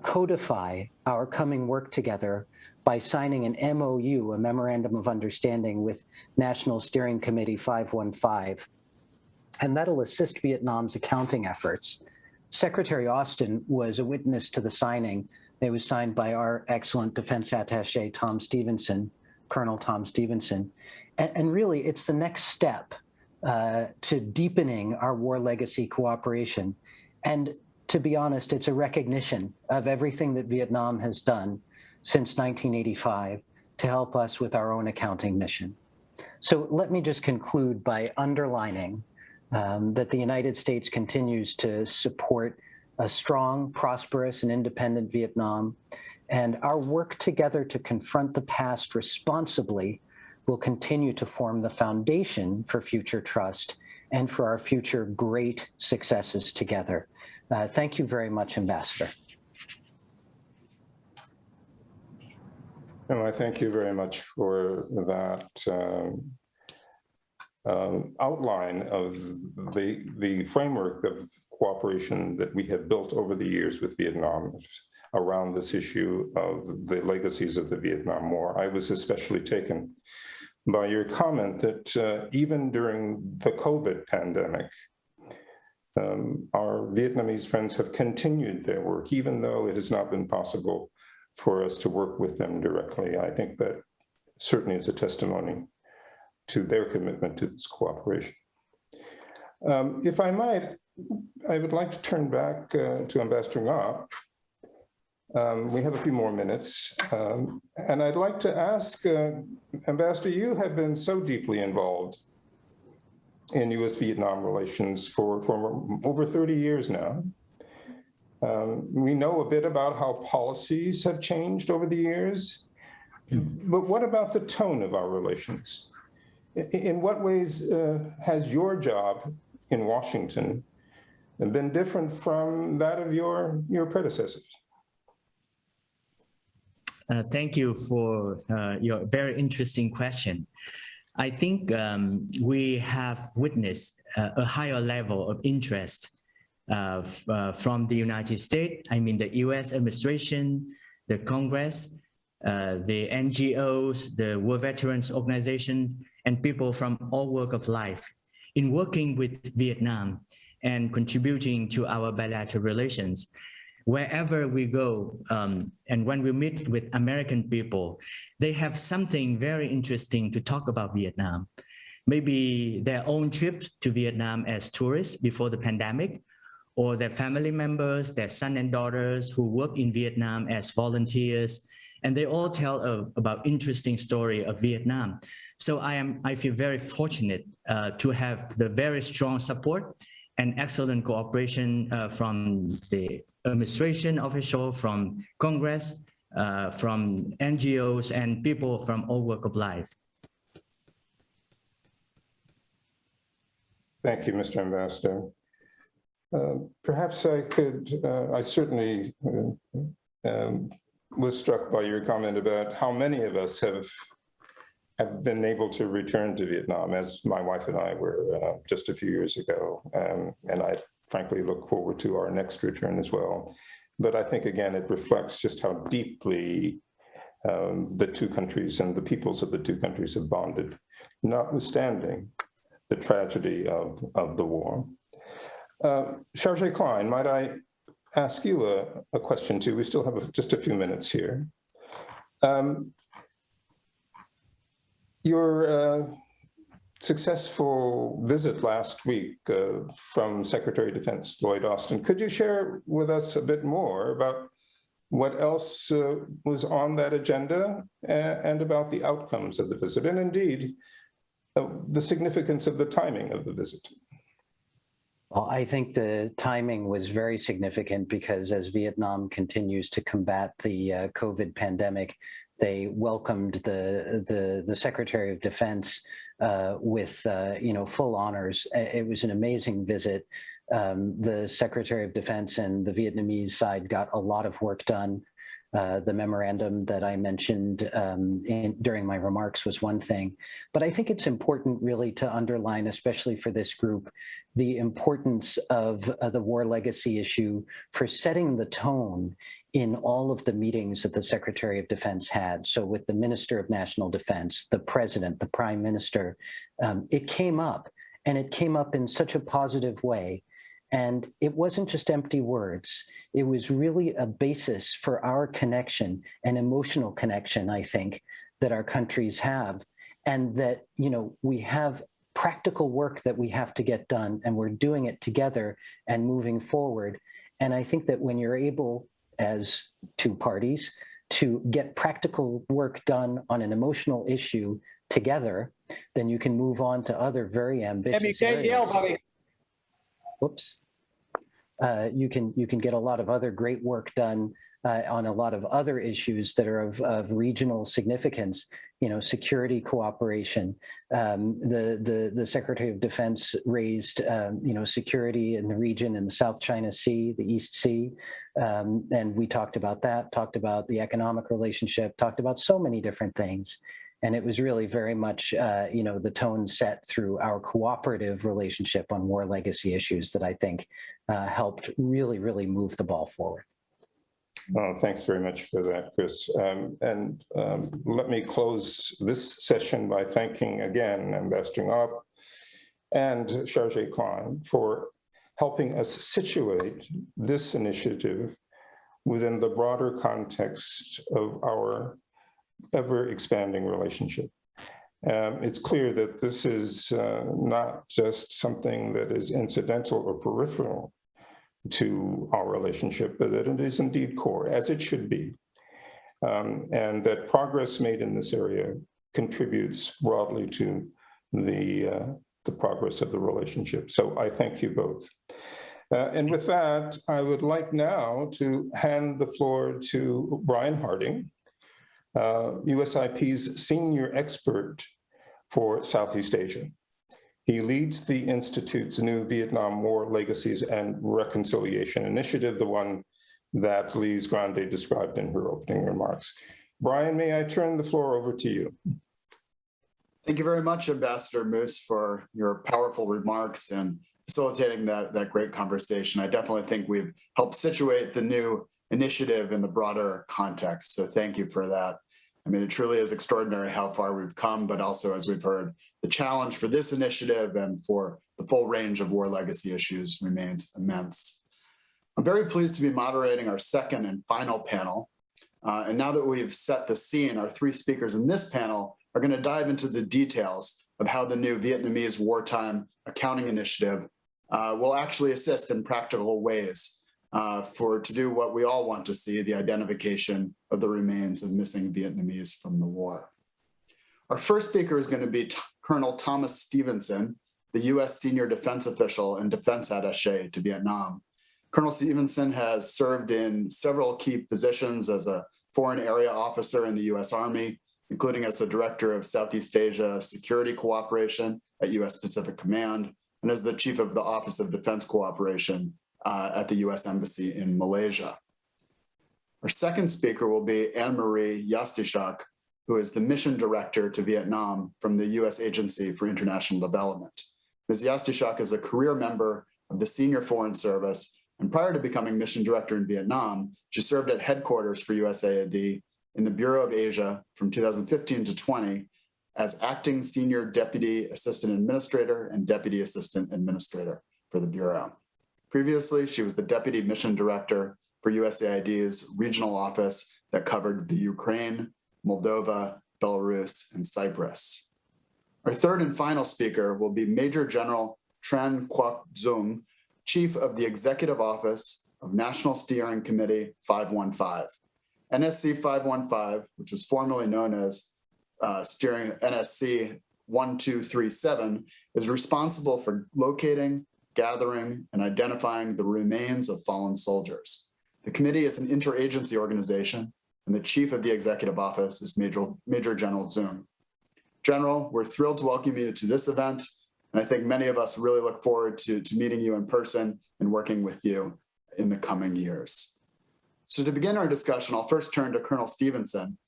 codify our coming work together by signing an MOU, a Memorandum of Understanding, with National Steering Committee 515. And that'll assist Vietnam's accounting efforts. Secretary Austin was a witness to the signing. It was signed by our excellent Defense Attaché, Tom Stevenson, Colonel Tom Stevenson. And really, it's the next step to deepening our war legacy cooperation. And to be honest, it's a recognition of everything that Vietnam has done since 1985 to help us with our own accounting mission. So let me just conclude by underlining that the United States continues to support a strong, prosperous, and independent Vietnam, and our work together to confront the past responsibly will continue to form the foundation for future trust and for our future great successes together. Thank you very much, Ambassador. And I thank you very much for that outline of the framework of cooperation that we have built over the years with Vietnam around this issue of the legacies of the Vietnam War. I was especially taken by your comment that even during the COVID pandemic, our Vietnamese friends have continued their work, even though it has not been possible for us to work with them directly. I think that certainly is a testimony to their commitment to this cooperation. If I might, I would like to turn back to Ambassador Ngoc. We have a few more minutes, and I'd like to ask, Ambassador, you have been so deeply involved in U.S. Vietnam relations for over 30 years now. We know a bit about how policies have changed over the years, but what about the tone of our relations? In what ways has your job in Washington been different from that of your predecessors? Thank you for your very interesting question. I think we have witnessed a higher level of interest from the United States, I mean the US administration, the Congress, the NGOs, the War Veterans Organizations, and people from all walks of life in working with Vietnam and contributing to our bilateral relations. Wherever we go, and when we meet with American people, they have something very interesting to talk about Vietnam. Maybe their own trips to Vietnam as tourists before the pandemic, or their family members, their sons and daughters who work in Vietnam as volunteers and they all tell about interesting story of Vietnam. So I feel very fortunate to have the very strong support and excellent cooperation from the administration official, from Congress, from NGOs, and people from all walks of life. Thank you, Mr. Ambassador. Perhaps I could, I certainly was struck by your comment about how many of us have been able to return to Vietnam, as my wife and I were just a few years ago. And I frankly look forward to our next return as well. But I think, again, it reflects just how deeply the two countries and the peoples of the two countries have bonded, notwithstanding the tragedy of the war. Chargé Klein, might I ask you a question too? We still have just a few minutes here. Your successful visit last week from Secretary of Defense Lloyd Austin, could you share with us a bit more about what else was on that agenda and about the outcomes of the visit, and indeed the significance of the timing of the visit? Well, I think the timing was very significant because as Vietnam continues to combat the COVID pandemic, they welcomed the Secretary of Defense with full honors. It was an amazing visit. The Secretary of Defense and the Vietnamese side got a lot of work done. The memorandum that I mentioned during my remarks was one thing, but I think it's important really to underline, especially for this group, the importance of the war legacy issue for setting the tone in all of the meetings that the Secretary of Defense had. So with the Minister of National Defense, the President, the Prime Minister, it came up, and it came up in such a positive way. And it wasn't just empty words. It was really a basis for our connection, an emotional connection, I think, that our countries have. And that, we have practical work that we have to get done, and we're doing it together and moving forward. And I think that when you're able, as two parties, to get practical work done on an emotional issue together, then you can move on to other very ambitious areas. Whoops. You can get a lot of other great work done on a lot of other issues that are of regional significance. Security cooperation. The Secretary of Defense raised security in the region in the South China Sea, the East Sea, and we talked about that. Talked about the economic relationship. Talked about so many different things. And it was really very much, the tone set through our cooperative relationship on war legacy issues that I think helped really, really move the ball forward. Oh, thanks very much for that, Chris. Let me close this session by thanking again Ambassador Ngọc and Chargé Klein for helping us situate this initiative within the broader context of our ever-expanding relationship. It's clear that this is not just something that is incidental or peripheral to our relationship, but that it is indeed core, as it should be, and that progress made in this area contributes broadly to the progress of the relationship. So I thank you both. And with that, I would like now to hand the floor to Brian Harding, USIP's senior expert for Southeast Asia. He leads the Institute's new Vietnam War Legacies and Reconciliation Initiative, the one that Lise Grande described in her opening remarks. Brian, may I turn the floor over to you? Thank you very much, Ambassador Moose, for your powerful remarks and facilitating that great conversation. I definitely think we've helped situate the new initiative in the broader context, so thank you for that. I mean, it truly is extraordinary how far we've come, but also, as we've heard, the challenge for this initiative and for the full range of war legacy issues remains immense. I'm very pleased to be moderating our second and final panel. And now that we've set the scene, our three speakers in this panel are going to dive into the details of how the new Vietnamese Wartime Accounting Initiative will actually assist in practical ways to do what we all want to see, the identification of the remains of missing Vietnamese from the war. Our first speaker is going to be Colonel Thomas Stevenson, the U.S. senior defense official and defense attaché to Vietnam. Colonel Stevenson has served in several key positions as a foreign area officer in the U.S. Army, including as the director of Southeast Asia Security Cooperation at U.S. Pacific Command, and as the chief of the Office of Defense Cooperation at the U.S. Embassy in Malaysia. Our second speaker will be Anne-Marie Yastichak, who is the mission director to Vietnam from the U.S. Agency for International Development. Ms. Yastichak is a career member of the Senior Foreign Service, and prior to becoming mission director in Vietnam, she served at headquarters for USAID in the Bureau of Asia from 2015 to 20 as acting senior deputy assistant administrator and deputy assistant administrator for the Bureau. Previously, she was the deputy mission director for USAID's regional office that covered the Ukraine, Moldova, Belarus, and Cyprus. Our third and final speaker will be Major General Tran Quoc Dung, Chief of the Executive Office of National Steering Committee 515. NSC 515, which was formerly known as Steering NSC 1237, is responsible for locating, gathering, and identifying the remains of fallen soldiers. The committee is an interagency organization, and the chief of the executive office is Major General Dung. General, we're thrilled to welcome you to this event, and I think many of us really look forward to meeting you in person and working with you in the coming years. So to begin our discussion, I'll first turn to Colonel Stevenson.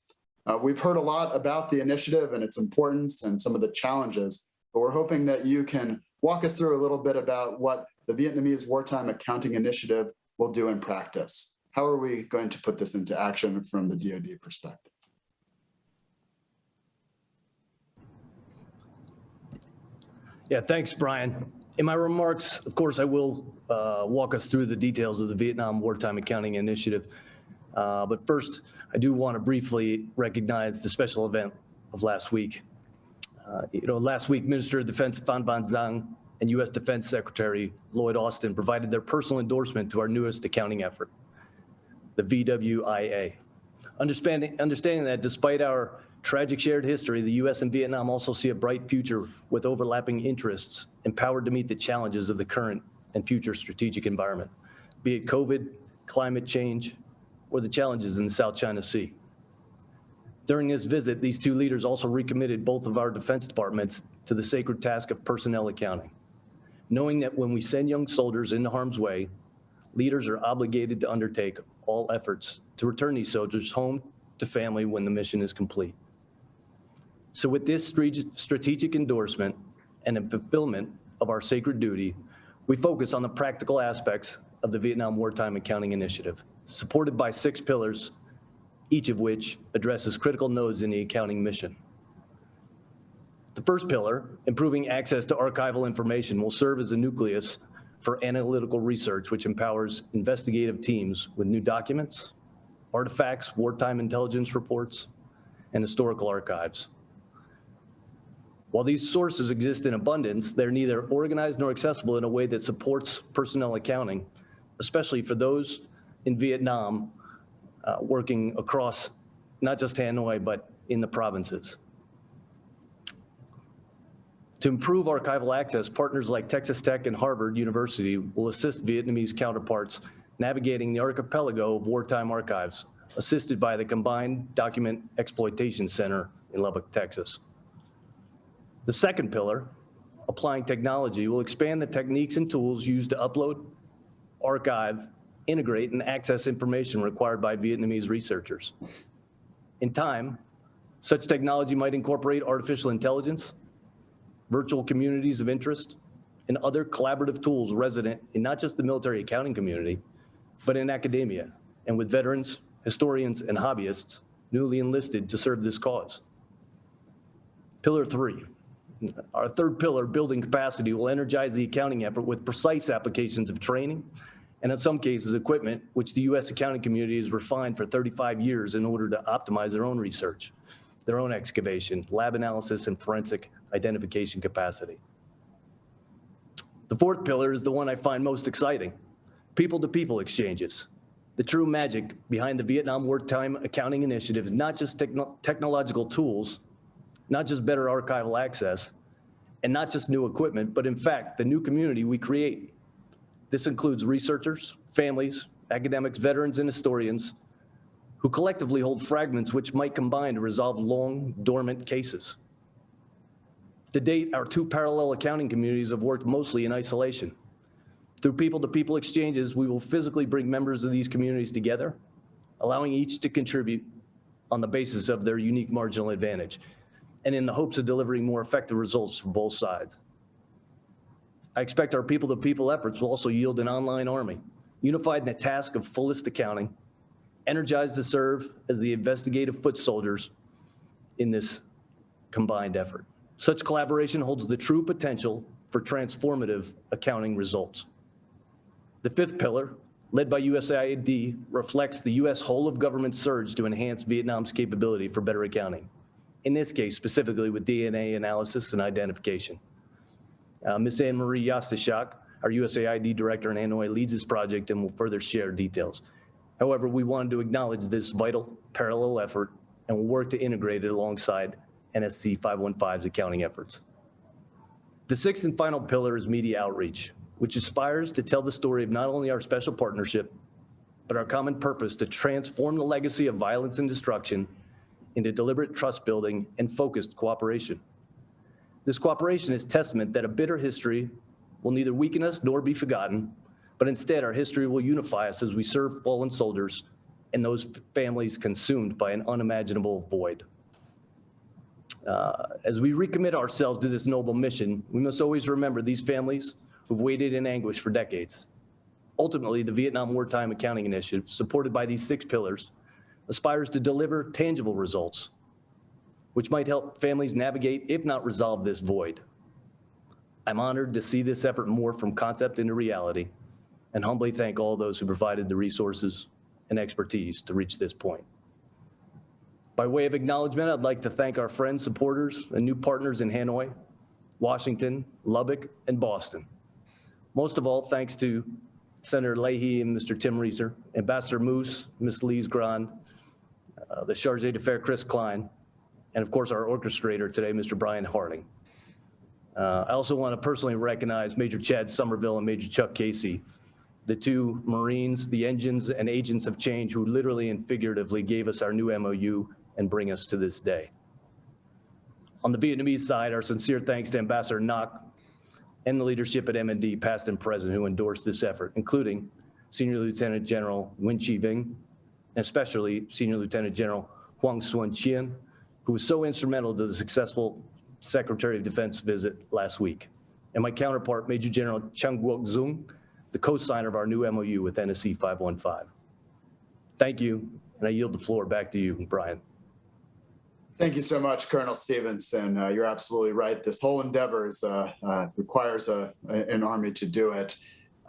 We've heard a lot about the initiative and its importance and some of the challenges, but we're hoping that you can walk us through a little bit about what the Vietnamese Wartime Accounting Initiative will do in practice. How are we going to put this into action from the DoD perspective? Yeah, thanks, Brian. In my remarks, of course, I will walk us through the details of the Vietnam Wartime Accounting Initiative. But first, I do want to briefly recognize the special event of last week. Last week, Minister of Defense Phan Van Giang and U.S. Defense Secretary Lloyd Austin provided their personal endorsement to our newest accounting effort, the VWIA. Understanding that despite our tragic shared history, the U.S. and Vietnam also see a bright future with overlapping interests, empowered to meet the challenges of the current and future strategic environment, be it COVID, climate change, or the challenges in the South China Sea. During this visit, these two leaders also recommitted both of our defense departments to the sacred task of personnel accounting, knowing that when we send young soldiers into harm's way, leaders are obligated to undertake all efforts to return these soldiers home to family when the mission is complete. So with this strategic endorsement and the fulfillment of our sacred duty, we focus on the practical aspects of the Vietnam Wartime Accounting Initiative, supported by 6 pillars, each of which addresses critical nodes in the accounting mission. The first pillar, improving access to archival information, will serve as a nucleus for analytical research, which empowers investigative teams with new documents, artifacts, wartime intelligence reports, and historical archives. While these sources exist in abundance, they're neither organized nor accessible in a way that supports personnel accounting, especially for those in Vietnam working across not just Hanoi, but in the provinces. To improve archival access, partners like Texas Tech and Harvard University will assist Vietnamese counterparts navigating the archipelago of wartime archives, assisted by the Combined Document Exploitation Center in Lubbock, Texas. The second pillar, applying technology, will expand the techniques and tools used to upload, archive, integrate, and access information required by Vietnamese researchers. In time, such technology might incorporate artificial intelligence, virtual communities of interest, and other collaborative tools resident in not just the military accounting community, but in academia and with veterans, historians, and hobbyists newly enlisted to serve this cause. Pillar 3. Our third pillar, building capacity, will energize the accounting effort with precise applications of training and in some cases equipment, which the U.S. accounting community has refined for 35 years in order to optimize their own research, their own excavation, lab analysis, and forensic identification capacity. The fourth pillar is the one I find most exciting, people-to-people exchanges. The true magic behind the Vietnam Wartime Accounting Initiative is not just technological tools, not just better archival access, and not just new equipment, but in fact, the new community we create. This includes researchers, families, academics, veterans, and historians who collectively hold fragments which might combine to resolve long, dormant cases. To date, our two parallel accounting communities have worked mostly in isolation. Through people-to-people exchanges, we will physically bring members of these communities together, allowing each to contribute on the basis of their unique marginal advantage, and in the hopes of delivering more effective results for both sides. I expect our people-to-people efforts will also yield an online army, unified in the task of fullest accounting, energized to serve as the investigative foot soldiers in this combined effort. Such collaboration holds the true potential for transformative accounting results. The fifth pillar, led by USAID, reflects the U.S. whole of government surge to enhance Vietnam's capability for better accounting, in this case, specifically with DNA analysis and identification. Ms. Anne-Marie Yastashak, our USAID director in Hanoi, leads this project and will further share details. However, we wanted to acknowledge this vital parallel effort and will work to integrate it alongside NSC 515's accounting efforts. The sixth and final pillar is media outreach, which aspires to tell the story of not only our special partnership, but our common purpose to transform the legacy of violence and destruction into deliberate trust building and focused cooperation. This cooperation is testament that a bitter history will neither weaken us nor be forgotten, but instead our history will unify us as we serve fallen soldiers and those families consumed by an unimaginable void. As we recommit ourselves to this noble mission, we must always remember these families who've waited in anguish for decades. Ultimately, the Vietnam Wartime Accounting Initiative, supported by these 6 pillars, aspires to deliver tangible results, which might help families navigate, if not resolve, this void. I'm honored to see this effort morph from concept into reality, and humbly thank all those who provided the resources and expertise to reach this point. By way of acknowledgement, I'd like to thank our friends, supporters, and new partners in Hanoi, Washington, Lubbock, and Boston. Most of all, thanks to Senator Leahy and Mr. Tim Reeser, Ambassador Moose, Ms. Lise Grand, the Charge d'Affaires Chris Klein, and of course our orchestrator today, Mr. Brian Harding. I also want to personally recognize Major Chad Somerville and Major Chuck Casey, the 2 Marines, the engines and agents of change who literally and figuratively gave us our new MOU and bring us to this day. On the Vietnamese side, our sincere thanks to Ambassador Ngoc and the leadership at M&D, past and present, who endorsed this effort, including Senior Lieutenant General Nguyen Chi Vinh, and especially Senior Lieutenant General Huang Xuan Chien, who was so instrumental to the successful Secretary of Defense visit last week, and my counterpart, Major General Chang Guok Dung, the co-signer of our new MOU with NSC 515. Thank you, and I yield the floor back to you, Brian. Thank you so much, Colonel Stevenson. You're absolutely right. This whole endeavor requires an army to do it.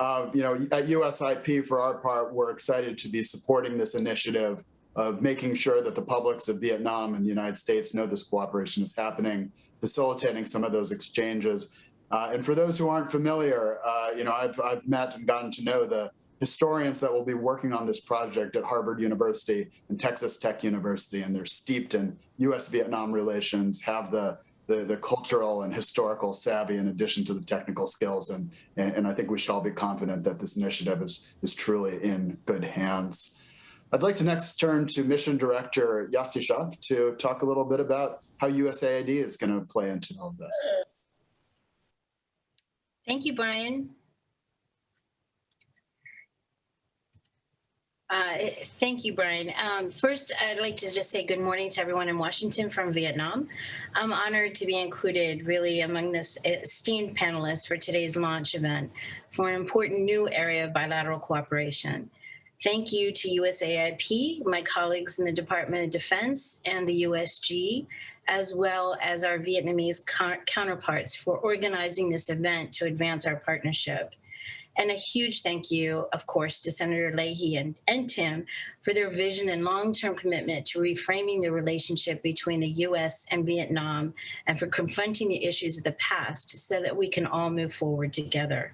At USIP, for our part, we're excited to be supporting this initiative of making sure that the publics of Vietnam and the United States know this cooperation is happening, facilitating some of those exchanges. And for those who aren't familiar, I've met and gotten to know the historians that will be working on this project at Harvard University and Texas Tech University, and they're steeped in U.S. Vietnam relations, have the cultural and historical savvy in addition to the technical skills. And I think we should all be confident that this initiative is truly in good hands. I'd like to next turn to Mission Director Yastashak to talk a little bit about how USAID is going to play into all of this. Thank you, Brian. Thank you, Brian. First, I'd like to just say good morning to everyone in Washington from Vietnam. I'm honored to be included really among this esteemed panelists for today's launch event for an important new area of bilateral cooperation. Thank you to USAIP, my colleagues in the Department of Defense and the USG, as well as our Vietnamese counterparts for organizing this event to advance our partnership. And a huge thank you, of course, to Senator Leahy and Tim for their vision and long-term commitment to reframing the relationship between the U.S. and Vietnam and for confronting the issues of the past so that we can all move forward together.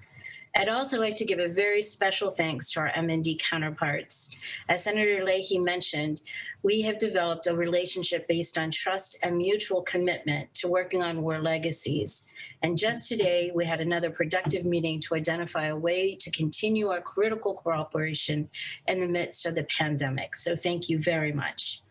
I'd also like to give a very special thanks to our MND counterparts. As Senator Leahy mentioned, we have developed a relationship based on trust and mutual commitment to working on war legacies. And just today, we had another productive meeting to identify a way to continue our critical cooperation in the midst of the pandemic. So thank you very much.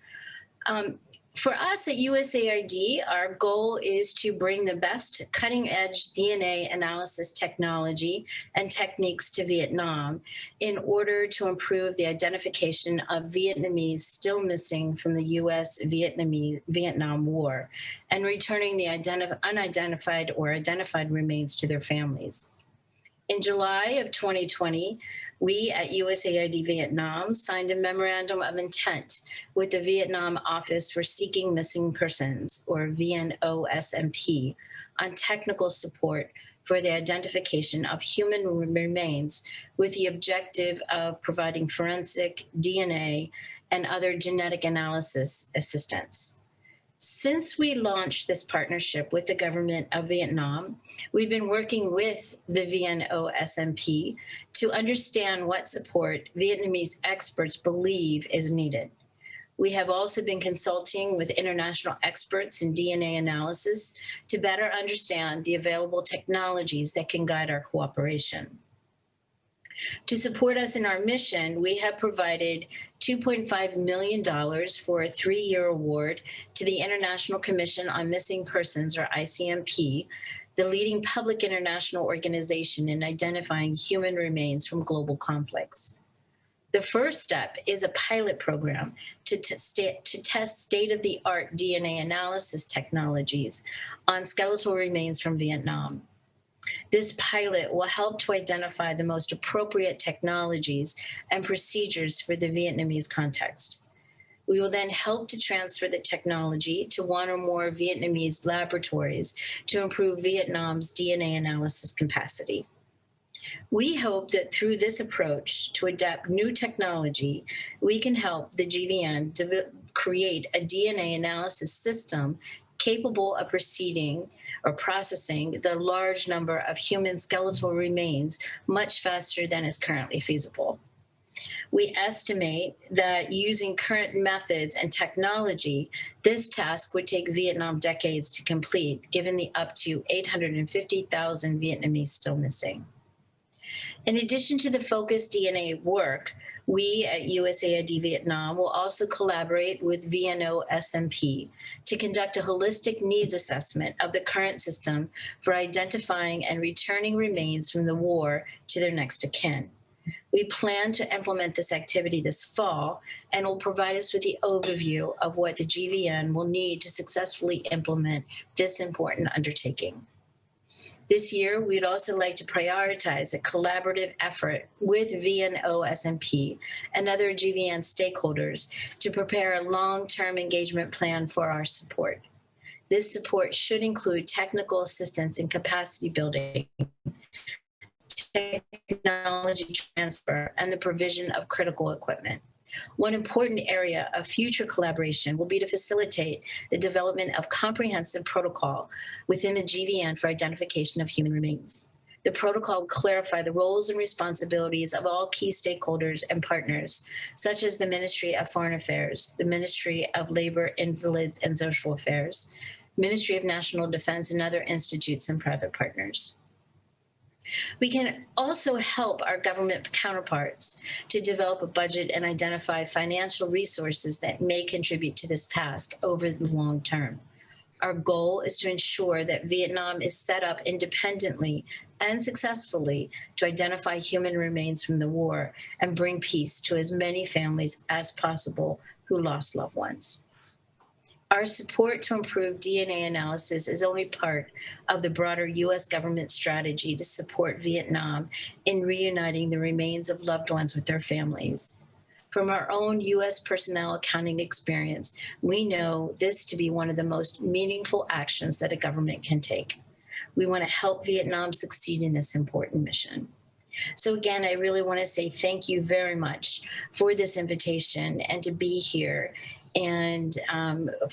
For us at USAID, our goal is to bring the best cutting-edge DNA analysis technology and techniques to Vietnam in order to improve the identification of Vietnamese still missing from the U.S. Vietnam War and returning the unidentified or identified remains to their families. In July of 2020, we at USAID Vietnam signed a memorandum of intent with the Vietnam Office for Seeking Missing Persons, or VNOSMP, on technical support for the identification of human remains with the objective of providing forensic, DNA, and other genetic analysis assistance. Since we launched this partnership with the government of Vietnam, we've been working with the VNOSMP to understand what support Vietnamese experts believe is needed. We have also been consulting with international experts in DNA analysis to better understand the available technologies that can guide our cooperation. To support us in our mission, we have provided $2.5 million for a 3-year award to the International Commission on Missing Persons, or ICMP, the leading public international organization in identifying human remains from global conflicts. The first step is a pilot program to test state-of-the-art DNA analysis technologies on skeletal remains from Vietnam. This pilot will help to identify the most appropriate technologies and procedures for the Vietnamese context. We will then help to transfer the technology to one or more Vietnamese laboratories to improve Vietnam's DNA analysis capacity. We hope that through this approach to adapt new technology, we can help the GVN create a DNA analysis system capable of processing the large number of human skeletal remains much faster than is currently feasible. We estimate that using current methods and technology, this task would take Vietnam decades to complete, given the up to 850,000 Vietnamese still missing. In addition to the focused DNA work, we at USAID Vietnam will also collaborate with VNOSMP to conduct a holistic needs assessment of the current system for identifying and returning remains from the war to their next of kin. We plan to implement this activity this fall and will provide us with the overview of what the GVN will need to successfully implement this important undertaking. This year, we'd also like to prioritize a collaborative effort with VNOSMP and other GVN stakeholders to prepare a long-term engagement plan for our support. This support should include technical assistance in capacity building, technology transfer, and the provision of critical equipment. One important area of future collaboration will be to facilitate the development of comprehensive protocol within the GVN for identification of human remains. The protocol will clarify the roles and responsibilities of all key stakeholders and partners, such as the Ministry of Foreign Affairs, the Ministry of Labor, Invalids, and Social Affairs, Ministry of National Defense, and other institutes and private partners. We can also help our government counterparts to develop a budget and identify financial resources that may contribute to this task over the long term. Our goal is to ensure that Vietnam is set up independently and successfully to identify human remains from the war and bring peace to as many families as possible who lost loved ones. Our support to improve DNA analysis is only part of the broader U.S. government strategy to support Vietnam in reuniting the remains of loved ones with their families. From our own U.S. personnel accounting experience, we know this to be one of the most meaningful actions that a government can take. We want to help Vietnam succeed in this important mission. So again, I really want to say thank you very much for this invitation and to be here, and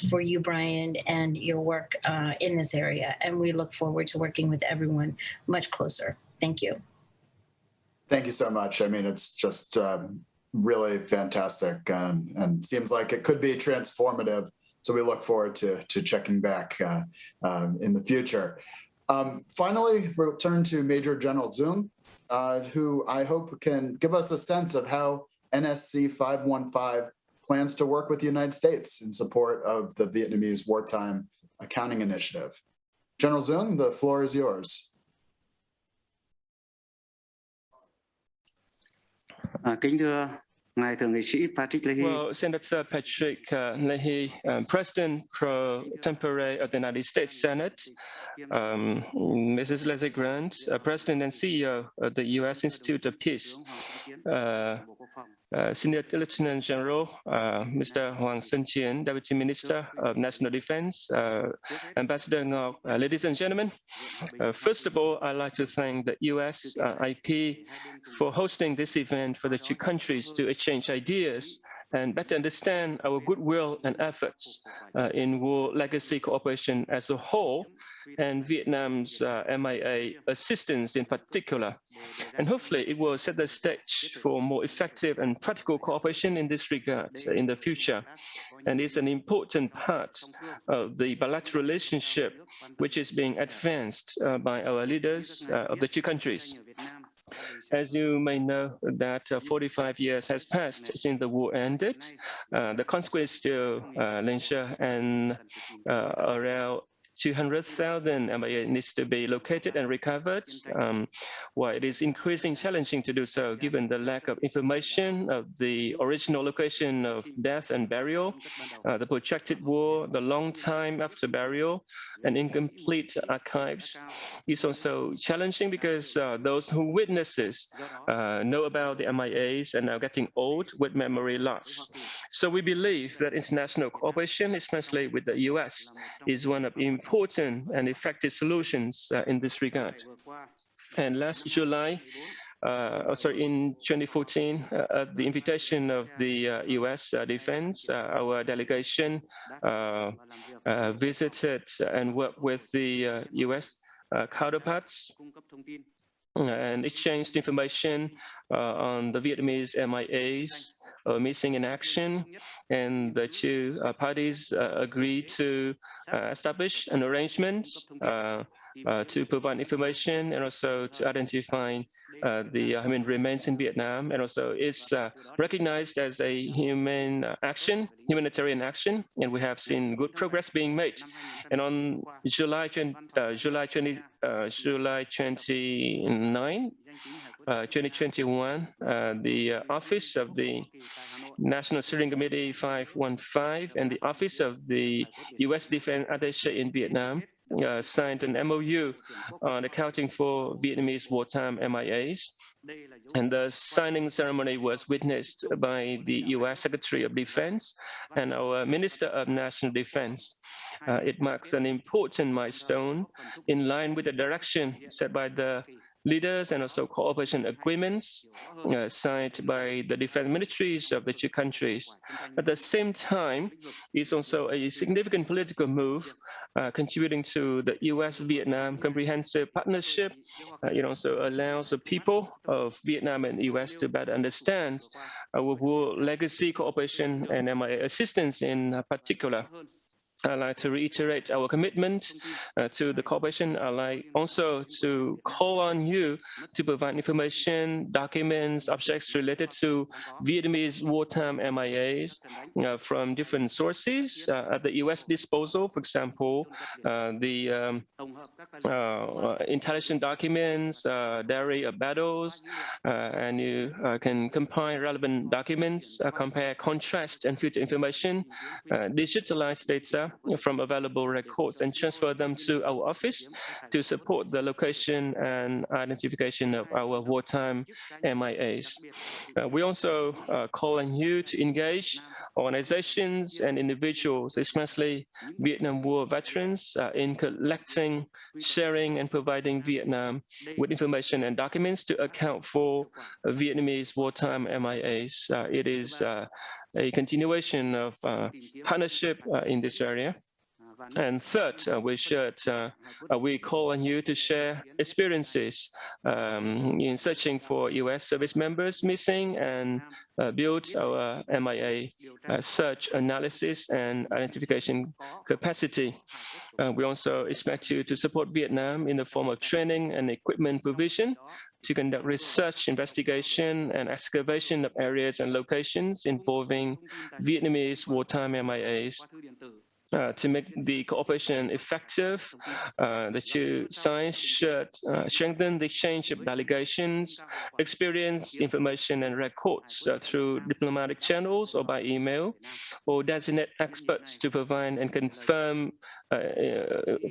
for you, Brian, and your work in this area. And we look forward to working with everyone much closer. Thank you. Thank you so much. I mean, it's just really fantastic and seems like it could be transformative. So we look forward to checking back in the future. Finally, we'll turn to Major General Dung, who I hope can give us a sense of how NSC 515 plans to work with the United States in support of the Vietnamese Wartime Accounting Initiative. General Dung, the floor is yours. Kính thưa Ngài Thượng nghị sĩ Patrick Leahy. Well, Senator Patrick Leahy, President pro tempore of the United States Senate, Mrs. Leslie Grant, President and CEO of the U.S. Institute of Peace, Senior Lieutenant General, Mr. Hoàng Xuân Chiến, Deputy Minister of National Defense, Ambassador Ngọc, ladies and gentlemen, first of all, I'd like to thank the USIP for hosting this event for the two countries to exchange ideas and better understand our goodwill and efforts in war legacy cooperation as a whole, and Vietnam's MIA assistance in particular. And hopefully it will set the stage for more effective and practical cooperation in this regard in the future. And it's an important part of the bilateral relationship which is being advanced by our leaders of the two countries. As you may know, that 45 years has passed since the war ended. The consequence still linger, and around 200,000 MIA needs to be located and recovered, while it is increasingly challenging to do so given the lack of information of the original location of death and burial, the protracted war, the long time after burial, and incomplete archives. It's also challenging because those who witnesses know about the MIAs and are getting old with memory loss. So we believe that international cooperation, especially with the US, is one of important and effective solutions in this regard. And last July, in 2014, at the invitation of the U.S. Defense, our delegation visited and worked with the U.S. Counterparts and exchanged information on the Vietnamese MIAs missing in action, and the two parties agreed to establish an arrangement to provide information and also to identify the remains in Vietnam, and also it's recognized as a humanitarian action, and we have seen good progress being made. And on July 29, 2021, the Office of the National Steering Committee 515 and the Office of the U.S. Defense Attaché in Vietnam signed an MOU on accounting for Vietnamese wartime MIAs. And the signing ceremony was witnessed by the U.S. Secretary of Defense and our Minister of National Defense. It marks an important milestone in line with the direction set by the leaders and also cooperation agreements signed by the defense ministries of the two countries. At the same time, it's also a significant political move contributing to the U.S. Vietnam Comprehensive Partnership. It also allows the people of Vietnam and the U.S. to better understand our war legacy cooperation and MIA assistance in particular. I'd like to reiterate our commitment to the cooperation. I'd like also to call on you to provide information, documents, objects related to Vietnamese wartime MIAs from different sources at the U.S. disposal. For example, the intelligence documents, diary of battles, and you can compile relevant documents, compare, contrast, and future information, digitalize data from available records and transfer them to our office to support the location and identification of our wartime MIAs. We also call on you to engage organizations and individuals, especially Vietnam War veterans, in collecting, sharing, and providing Vietnam with information and documents to account for Vietnamese wartime MIAs. It is a continuation of partnership in this area. And third, we call on you to share experiences in searching for U.S. service members missing and build our MIA search analysis and identification capacity. We also expect you to support Vietnam in the form of training and equipment provision to conduct research, investigation, and excavation of areas and locations involving Vietnamese wartime MIAs. To make the cooperation effective, the two sides should strengthen the exchange of delegations, experience, information, and records through diplomatic channels or by email, or designate experts to provide and confirm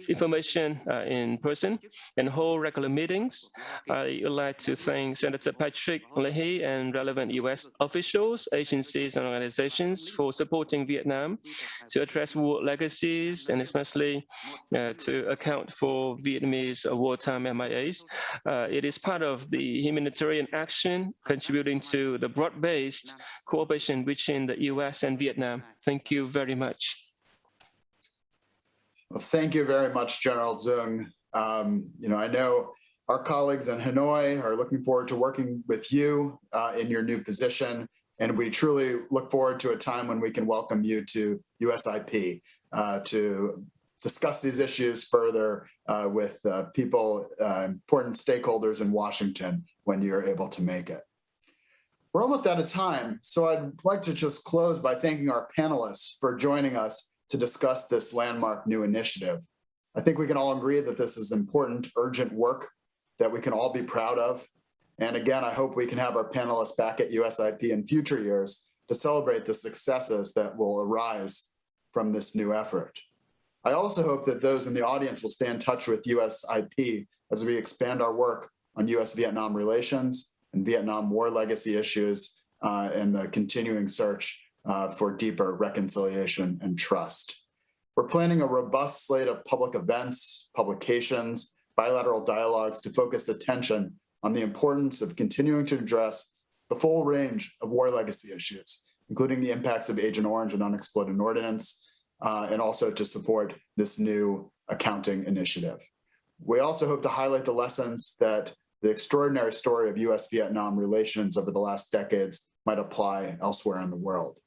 information in person and hold regular meetings. I would like to thank Senator Patrick Leahy and relevant U.S. officials, agencies, and organizations for supporting Vietnam to address war legacies and especially to account for Vietnamese wartime MIAs. It is part of the humanitarian action contributing to the broad-based cooperation between the U.S. and Vietnam. Thank you very much. Well, thank you very much, General Dung. I know our colleagues in Hanoi are looking forward to working with you in your new position, and we truly look forward to a time when we can welcome you to USIP to discuss these issues further with people, important stakeholders in Washington when you're able to make it. We're almost out of time, so I'd like to just close by thanking our panelists for joining us to discuss this landmark new initiative. I think we can all agree that this is important, urgent work that we can all be proud of. And again, I hope we can have our panelists back at USIP in future years to celebrate the successes that will arise from this new effort. I also hope that those in the audience will stay in touch with USIP as we expand our work on U.S.-Vietnam relations and Vietnam War legacy issues and the continuing search for deeper reconciliation and trust. We're planning a robust slate of public events, publications, bilateral dialogues to focus attention on the importance of continuing to address the full range of war legacy issues, including the impacts of Agent Orange and unexploded ordnance, and also to support this new accounting initiative. We also hope to highlight the lessons that the extraordinary story of U.S.-Vietnam relations over the last decades might apply elsewhere in the world.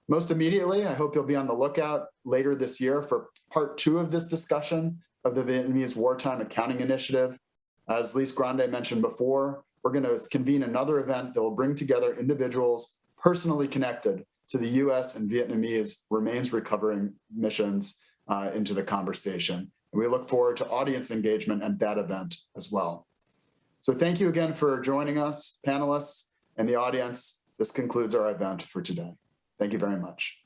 Most immediately, I hope you'll be on the lookout later this year for part 2 of this discussion of the Vietnamese Wartime Accounting Initiative. As Lise Grande mentioned before, we're going to convene another event that will bring together individuals personally connected to the U.S. and Vietnamese remains recovering missions into the conversation. And we look forward to audience engagement at that event as well. So thank you again for joining us, panelists, and the audience. This concludes our event for today. Thank you very much.